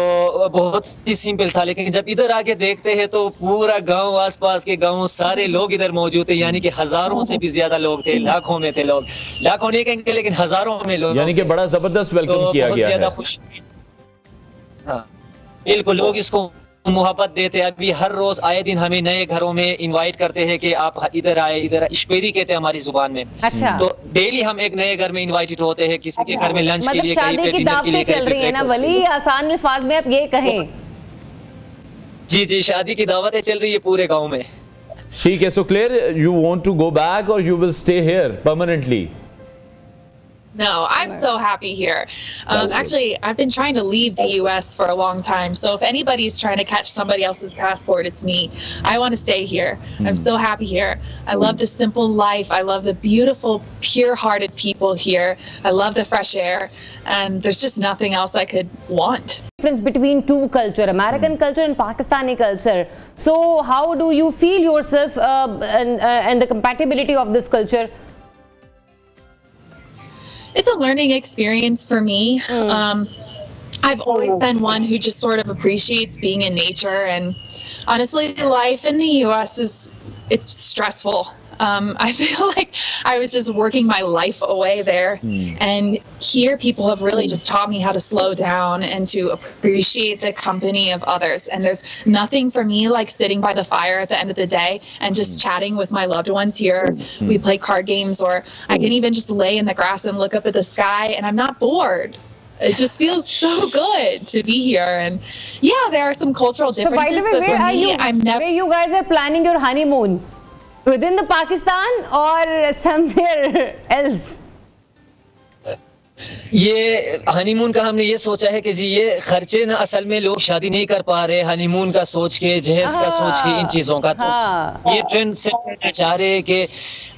बहुत ही सिंपल था, लेकिन जब इधर आके देखते हैं तो पूरा गांव, आसपास के गांव, सारे लोग इधर मौजूद थे, यानी कि हजारों से भी ज्यादा लोग थे, लाखों में थे लोग, लाखों नहीं कहेंगे लेकिन हजारों में लोग, यानी कि बड़ा जबरदस्त वेलकम किया गया है। खुश, हाँ बिल्कुल, लोग इसको मोहब्बत देते हैं। अभी हर रोज आए दिन हमें नए घरों में इनवाइट करते हैं कि आप इधर आए, इधर इश्पेरी कहते हैं हमारी जुबान में। अच्छा। तो डेली हम एक नए घर में इनवाइटेड होते हैं, किसी के घर में लंच के लिए, कहीं पे डिनर के लिए, चल रही है ना वली, आसान अल्फाज में आप ये कहें। जी जी, शादी की दावतें चल रही है पूरे गांव में। ठीक है, so clear, you want to go back और you will stay here permanently? No, I'm so happy here. Actually, I've been trying to leave the U.S. for a long time. So if anybody's trying to catch somebody else's passport, it's me. I want to stay here. I'm so happy here. I love the simple life. I love the beautiful, pure-hearted people here. I love the fresh air. And there's just nothing else I could want. Difference between two culture, American culture and Pakistani culture. So how do you feel yourself and the compatibility of this culture? It's a learning experience for me. I've always been one who just sort of appreciates being in nature, and honestly, life in the US it's stressful. I feel like I was just working my life away there, and here people have really just taught me how to slow down and to appreciate the company of others. And there's nothing for me like sitting by the fire at the end of the day and just chatting with my loved ones here. We play card games, or I can even just lay in the grass and look up at the sky, and I'm not bored. It just feels so good to be here. And yeah, there are some cultural differences. So by the way, where you guys are planning your honeymoon? Within the Pakistan or somewhere else? ये honeymoon का हमने ये सोचा है कि जी ये खर्चे ना, असल में लोग शादी नहीं कर पा रहे, हनीमून का सोच के, जहेज का सोच के, इन चीजों का, तो ये ट्रेंड से चाह रहे हैं कि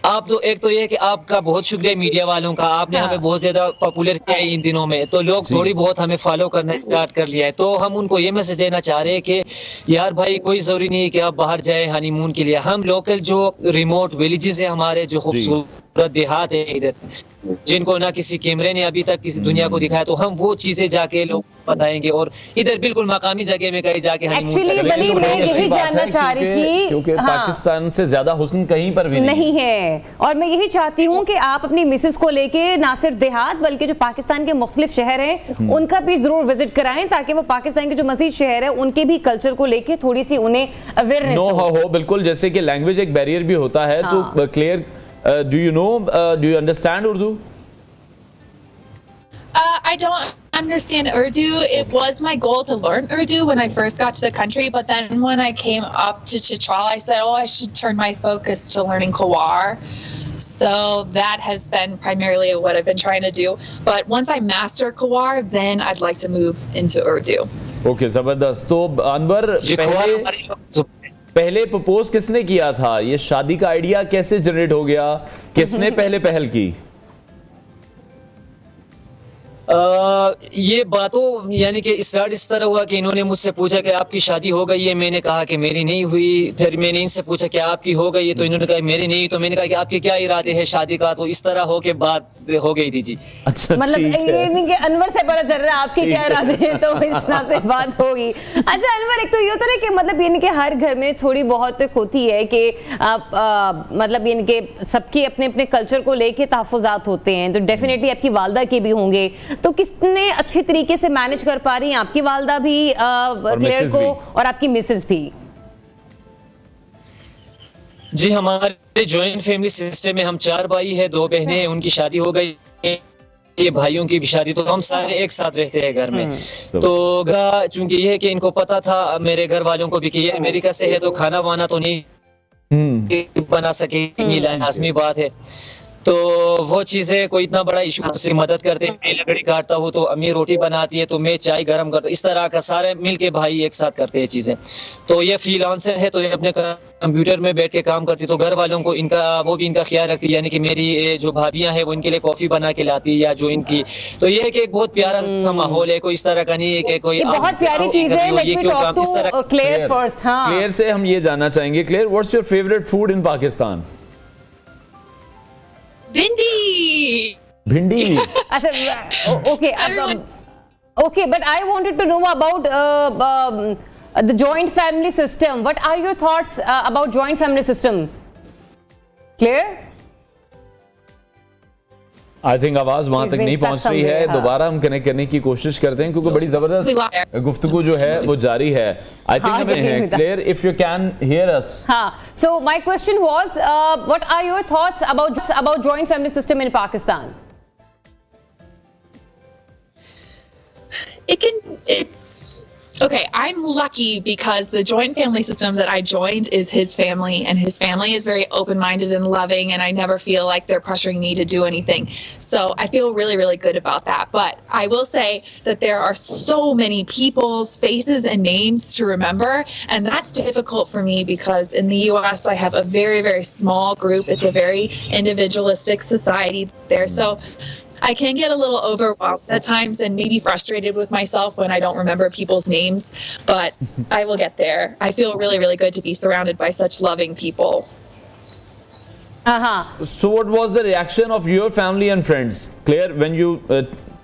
आप तो, एक तो ये कि आपका बहुत शुक्रिया मीडिया वालों का, आपने हमें बहुत ज्यादा पॉपुलर किया है इन दिनों में, तो लोग थोड़ी बहुत हमें फॉलो करना स्टार्ट कर लिया है। तो हम उनको ये मैसेज देना चाह रहे हैं कि यार भाई, कोई जरूरी नहीं है कि आप बाहर जाए हनीमून के लिए। हम लोकल जो रिमोट विलेजेस है हमारे, जो खूबसूरत देहात है इधर, जिनको ना किसी कैमरे ने अभी तक किसी दुनिया को दिखाया, तो हम वो चीजें जाके लोग बताएंगे, और इधर बिल्कुल मकामी जगह में कहीं जाके एक्चुअली मैं यही जानना चाह रही थी, क्योंकि पाकिस्तान से ज्यादा हुस्न कहीं पर भी नहीं है, और मैं यही चाहती हूँ कि आप अपनी मिसेस को लेके ना सिर्फ देहात बल्कि जो पाकिस्तान के मुख्तलिफ शहर हैं उनका भी जरूर विजिट कराएं, ताकि वो पाकिस्तान के जो मजीद शहर है उनके भी कल्चर को लेके थोड़ी सी उन्हें अवेयरनेस हो। बिल्कुल, जैसे कि लैंग्वेज एक बैरियर भी होता है, तो clear, do you understand Urdu? I don't understand Urdu. It was my goal to learn Urdu when I first got to the country, but then when I came up to Chitral, I said, oh, I should turn my focus to learning Kawar. So that has been primarily what I've been trying to do. But once I master Kawar, then I'd like to move into Urdu. Okay, जबरदस्त। तो अनवर, पहले propose किसने किया था? ये शादी का idea कैसे जनरेट हो गया? किसने पहले पहल की? ये बातों यानी कि स्टार्ट इस तरह हुआ कि इन्होंने मुझसे पूछा कि आपकी शादी हो गई है, मैंने कहा कि मेरी नहीं हुई। फिर मैंने इनसे पूछा कि आपकी हो गई है, तो इन्होंने कहा मेरी नहीं। तो मैंने कहा कि आपके क्या इरादे हैं शादी का? तो इस तरह हो के बात हो गई थी जी। अच्छा, मतलब ये नहीं कि अनवर से पता चल रहा है आपके क्या इरादे हैं, तो इस तरह से बात होगी। अच्छा अनवर, एक तो ये होता है कि मतलब यानी कि हर घर में थोड़ी बहुत होती है कि मतलब यानी कि सबके अपने अपने कल्चर को लेके तहफ़्फ़ुज़ात होते हैं, तो डेफिनेटली आपकी वालदा के भी होंगे, तो किसने अच्छे तरीके से मैनेज कर पा रही हैं? आपकी वालदा भी क्लेयर को और आपकी मिसेस भी? जी, हमारे जॉइंट फैमिली सिस्टम में हम 4 भाई हैं, 2 बहनें हैं, उनकी शादी हो गई, ये भाइयों की भी शादी, तो हम सारे एक साथ रहते हैं घर में। तो चूंकि ये है कि इनको पता था मेरे घर वालों को भी कि ये अमेरिका से है, तो खाना वाना तो नहीं बना सकेंगी, लाजमी बात है। तो वो चीजें कोई इतना बड़ा इशू, से मदद करते हैं। मैं लकड़ी काटता हूँ तो अम्मी रोटी बनाती है, तो मैं चाय गर्म करता हूँ। इस तरह का सारे मिल के भाई एक साथ करते हैं चीजें। तो ये फ्रीलांसर है, तो ये अपने कंप्यूटर में बैठ के काम करती, तो घर वालों को वो भी इनका ख्याल रखती, यानी कि मेरी जो भाभियां हैं वो इनके लिए कॉफी बना के लाती या जो इनकी, तो ये है कि एक बहुत प्यारा सा माहौल है, कोई इस तरह का नहीं है कि कोई बहुत प्यारी चीज है। क्लेयर फर्स्ट, हाँ, क्लेयर से हम ये जानना चाहेंगे, Claire what's your favourite food in Pakistan? Bhindi. Bhindi. Okay, but I wanted to know about the joint family system. What are your thoughts about joint family system? Clear? I think आवाज वहां तक नहीं पहुंच रही है, दोबारा हम कनेक्ट करने की कोशिश करते हैं क्योंकि बड़ी जबरदस्त गुफ्तगू जो है वो जारी है। आई थिंक हमें है clear, if you can hear us. हाँ, so my question was what are your thoughts about joint family system in Pakistan? Okay, I'm lucky because the joint family system that I joined is his family, and his family is very open-minded and loving, and I never feel like they're pressuring me to do anything. So I feel really, really good about that. But I will say that there are so many people's faces and names to remember, and that's difficult for me because in the US I have a very, very small group. It's a very individualistic society there. So I can get a little overwhelmed at times and maybe frustrated with myself when I don't remember people's names, but I will get there. I feel really, really good to be surrounded by such loving people. So what was the reaction of your family and friends, Claire, when you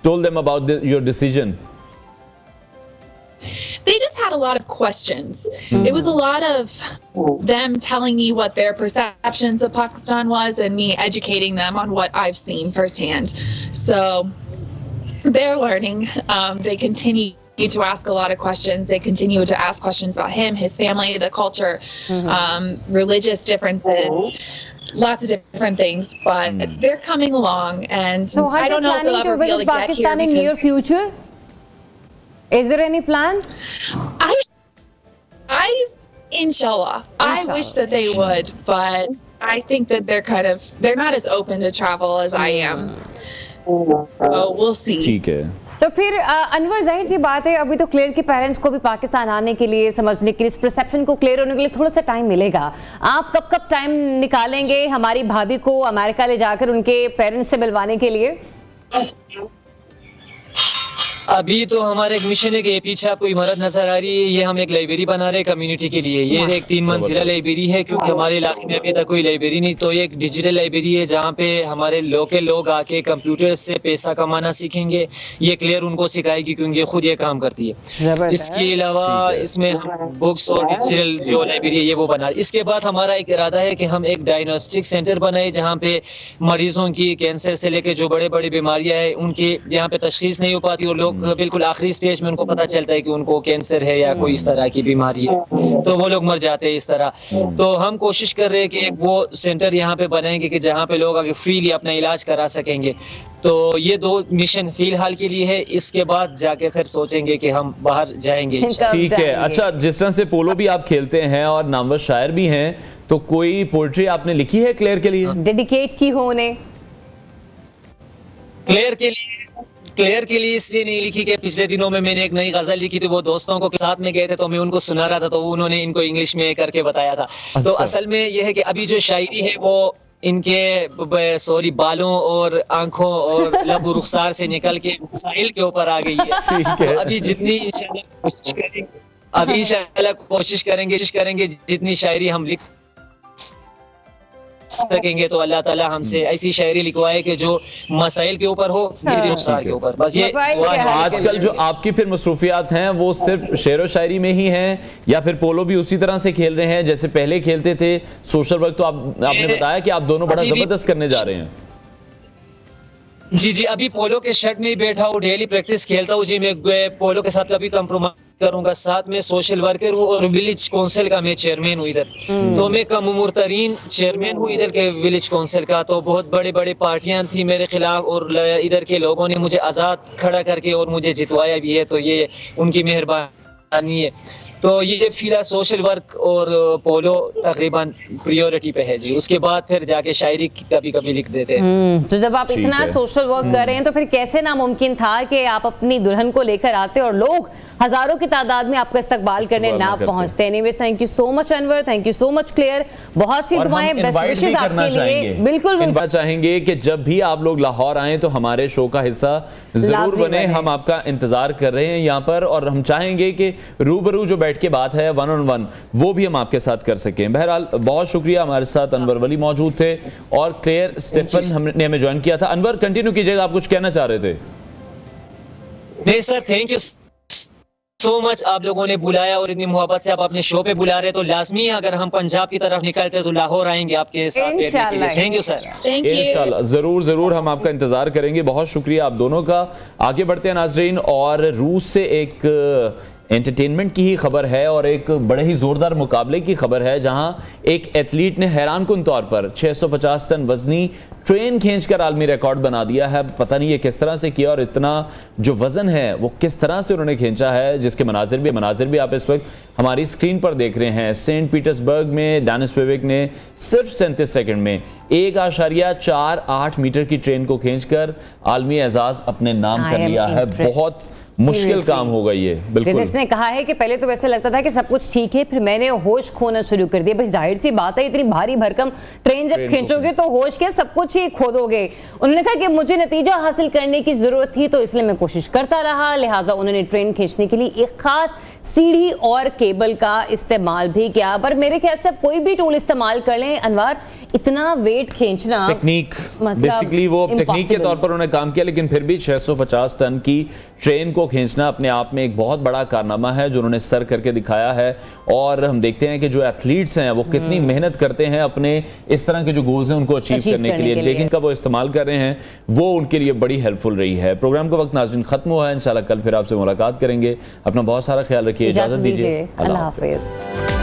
told them about your decision? They just had a lot of questions. It was a lot of them telling me what their perceptions of Pakistan was and me educating them on what I've seen firsthand. So they're learning. They continue to ask a lot of questions. They continue to ask questions about him, his family, the culture, religious differences. Lots of different things, but they're coming along, and so I don't know if they'll ever be able to get here. In near future? Is there any plan? Inshallah. I wish that they would, but I think that they're not as open to travel as I am. So we'll see. ठीक है। तो फिर अनवर, जाहिर सी बात है अभी तो clear के पेरेंट्स को भी पाकिस्तान आने के लिए, समझने के लिए, इस परसेप्शन को क्लियर होने के लिए थोड़ा सा टाइम मिलेगा। आप कब टाइम निकालेंगे हमारी भाभी को अमेरिका ले जाकर उनके पेरेंट्स से मिलवाने के लिए? अभी तो हमारा एक मिशन है कि पीछे आपको इमारत नजर आ रही है, ये हम एक लाइब्रेरी बना रहे हैं कम्युनिटी के लिए। ये एक 3 मंजिला लाइब्रेरी है क्योंकि हमारे इलाके में अभी तक कोई लाइब्रेरी नहीं, तो ये एक डिजिटल लाइब्रेरी है जहाँ पे हमारे लोकल लोग आके कंप्यूटर से पैसा कमाना सीखेंगे। ये क्लियर उनको सिखाएगी क्योंकि खुद ये काम करती है। इसके अलावा इसमें हम बुक्स और डिजिटल जो लाइब्रेरी है ये वो बना। इसके बाद हमारा एक इरादा है कि हम एक डायग्नोस्टिक सेंटर बनाए जहाँ पे मरीजों की कैंसर से लेके जो बड़े बड़ी बीमारियां हैं उनकी यहाँ पे तशखीस नहीं हो पाती और लोग बिल्कुल आखिरी स्टेज में उनको पता चलता है कि उनको कैंसर है या कोई इस तरह की बीमारी है, तो वो लोग मर जाते हैं इस तरह। तो हम कोशिश कर रहे हैं कि एक वो सेंटर यहाँ पे बनाएंगे कि जहाँ पे लोग आगे फ्रीली अपना इलाज करा सकेंगे। तो ये 2 मिशन फिलहाल के लिए है, इसके बाद जाके फिर सोचेंगे कि हम बाहर जाएंगे। ठीक है। अच्छा, जिस तरह से पोलो भी आप खेलते हैं और नामवर शायर भी हैं, तो कोई पोएट्री आपने लिखी है क्लेयर के लिए? डेडिकेट की हो उन्हें? क्लियर के लिए इसलिए नहीं लिखी कि पिछले दिनों में मैंने एक नई गजल लिखी थी, वो दोस्तों को साथ में गए थे तो मैं उनको सुना रहा था, तो उन्होंने इनको इंग्लिश में करके बताया था। तो असल में यह है कि अभी जो शायरी है वो इनके बालों और आंखों और लब रुखसार से निकल के साहिल के ऊपर आ गई है। तो अभी जितनी इंशाल्लाह कोशिश करेंगे जितनी शायरी हम लिख सकेंगे तो अल्लाह ताला हमसे ऐसी शायरी लिखवाए कि जो मसाइल के ऊपर हो, रुखसार के ऊपर। बस ये आजकल जो आपकी फिर मसरूफियात हैं वो सिर्फ शेर व शायरी में ही हैं या फिर पोलो भी उसी तरह से खेल रहे हैं जैसे पहले खेलते थे? सोशल वर्क तो आपने बताया कि आप दोनों बड़ा जबरदस्त करने जा रहे हैं। जी, अभी पोलो के शर्ट में ही बैठा हूँ, डेली प्रैक्टिस खेलता हूँ जी। मैं पोलो के साथ कभी कंप्रोमाइज करूंगा, साथ में सोशल वर्कर हूँ और विलेज काउंसिल का मैं चेयरमैन हूँ इधर। तो मैं कम उम्र तरीन चेयरमैन हूँ इधर के विलेज काउंसिल का। तो बहुत बड़ी बड़ी पार्टियां थी मेरे खिलाफ और इधर के लोगों ने मुझे आज़ाद खड़ा करके और मुझे जितवाया भी है, तो ये उनकी मेहरबानी है। तो ये फिलहाल सोशल वर्क और पोलो तकरीबन प्रायोरिटी पे है जी। उसके बाद फिर जाके शायरी कभी कभी लिख देते हैं। तो जब आप इतना सोशल वर्क कर रहे हैं तो फिर कैसे नामुमकिन था कि आप अपनी दुल्हन को लेकर आते और लोग हजारों की तादाद में आपका इस्तकबाल करने ना पहुंचते। Anyways, thank you so much Anwar, thank you so much clear, बहुत सी दुआएं, बेस्ट विशेस आपके लिए। बिल्कुल बिल्कुल चाहेंगे कि जब भी आप लोग लाहौर आए तो हमारे शो का हिस्सा जरूर बने। हम आपका इंतजार कर रहे हैं यहाँ पर, और हम चाहेंगे कि रूबरू जो बैठ के बात है 1-on-1 वो भी हम आपके साथ कर सकें। बहरहाल बहुत शुक्रिया, हमारे साथ अनवर वली मौजूद थे और क्लेयर स्टेफन हमने हमें ज्वाइन किया था। अनवर कंटिन्यू कीजिएगा, आप कुछ कहना चाह रहे थे? नहीं sir, thank you so much, आप लोगों ने बुलाया और इतनी मोहब्बत से आप अपने शो पे बुला रहे, तो लाजमी है अगर हम पंजाब की तरफ निकलते तो लाहौर आएंगे आपके साथ बैठने के लिए। Thank you sir. इंशाल्लाह जरूर जरूर हम आपका इंतजार करेंगे। बहुत शुक्रिया आप दोनों का। आगे बढ़ते हैं नाजरीन, और रूस से एक एंटरटेनमेंट की ही खबर है और एक बड़े ही जोरदार मुकाबले की खबर है, जहां एक एथलीट ने हैरानकुन तौर पर 650 टन वजनी ट्रेन खींचकर आलमी रिकॉर्ड बना दिया है। पता नहीं ये किस तरह से किया और इतना जो वजन है वो किस तरह से उन्होंने खींचा है, जिसके मनाजिर भी आप इस वक्त हमारी स्क्रीन पर देख रहे हैं। सेंट पीटर्सबर्ग में डेनिस पेविक ने सिर्फ 37 सेकंड में 1.48 मीटर की ट्रेन को खींचकर आलमी एजाज अपने नाम कर लिया है। बहुत मुश्किल काम होगा ये। बिल्कुल, इसने कहा है कि पहले तो वैसे लगता था कि सब कुछ ठीक है, फिर मैंने होश खोना शुरू कर दिया। भाई जाहिर सी बात है, इतनी भारी भरकम ट्रेन जब खींचोगे तो होश क्या, सब कुछ ही खो दोगे। उन्होंने कहा कि मुझे नतीजा हासिल करने की जरूरत थी तो इसलिए मैं कोशिश करता रहा, लिहाजा उन्होंने ट्रेन खींचने के लिए एक खास सीढ़ी और केबल का इस्तेमाल भी किया। पर मेरे ख्याल से कोई भी टूल इस्तेमाल कर लें अनवर, इतना वेट खींचना टेक्निक, बेसिकली वो टेक्निक के तौर पर उन्होंने काम किया, लेकिन फिर भी 650 टन की ट्रेन को खींचना अपने आप में एक बहुत बड़ा कारनामा है जो उन्होंने सर करके दिखाया है। और हम देखते हैं कि जो एथलीट्स हैं वो कितनी मेहनत करते हैं अपने इस तरह के जो गोल्स हैं उनको अचीव करने के लिए, लेकिन कब वो इस्तेमाल कर रहे हैं वो उनके लिए बड़ी हेल्पफुल रही है। प्रोग्राम का वक्त नाज़रीन खत्म हुआ है, इंशाल्लाह कल फिर आपसे मुलाकात करेंगे। अपना बहुत सारा ख्याल रखिए, इजाजत दीजिए, अल्लाह हाफिज।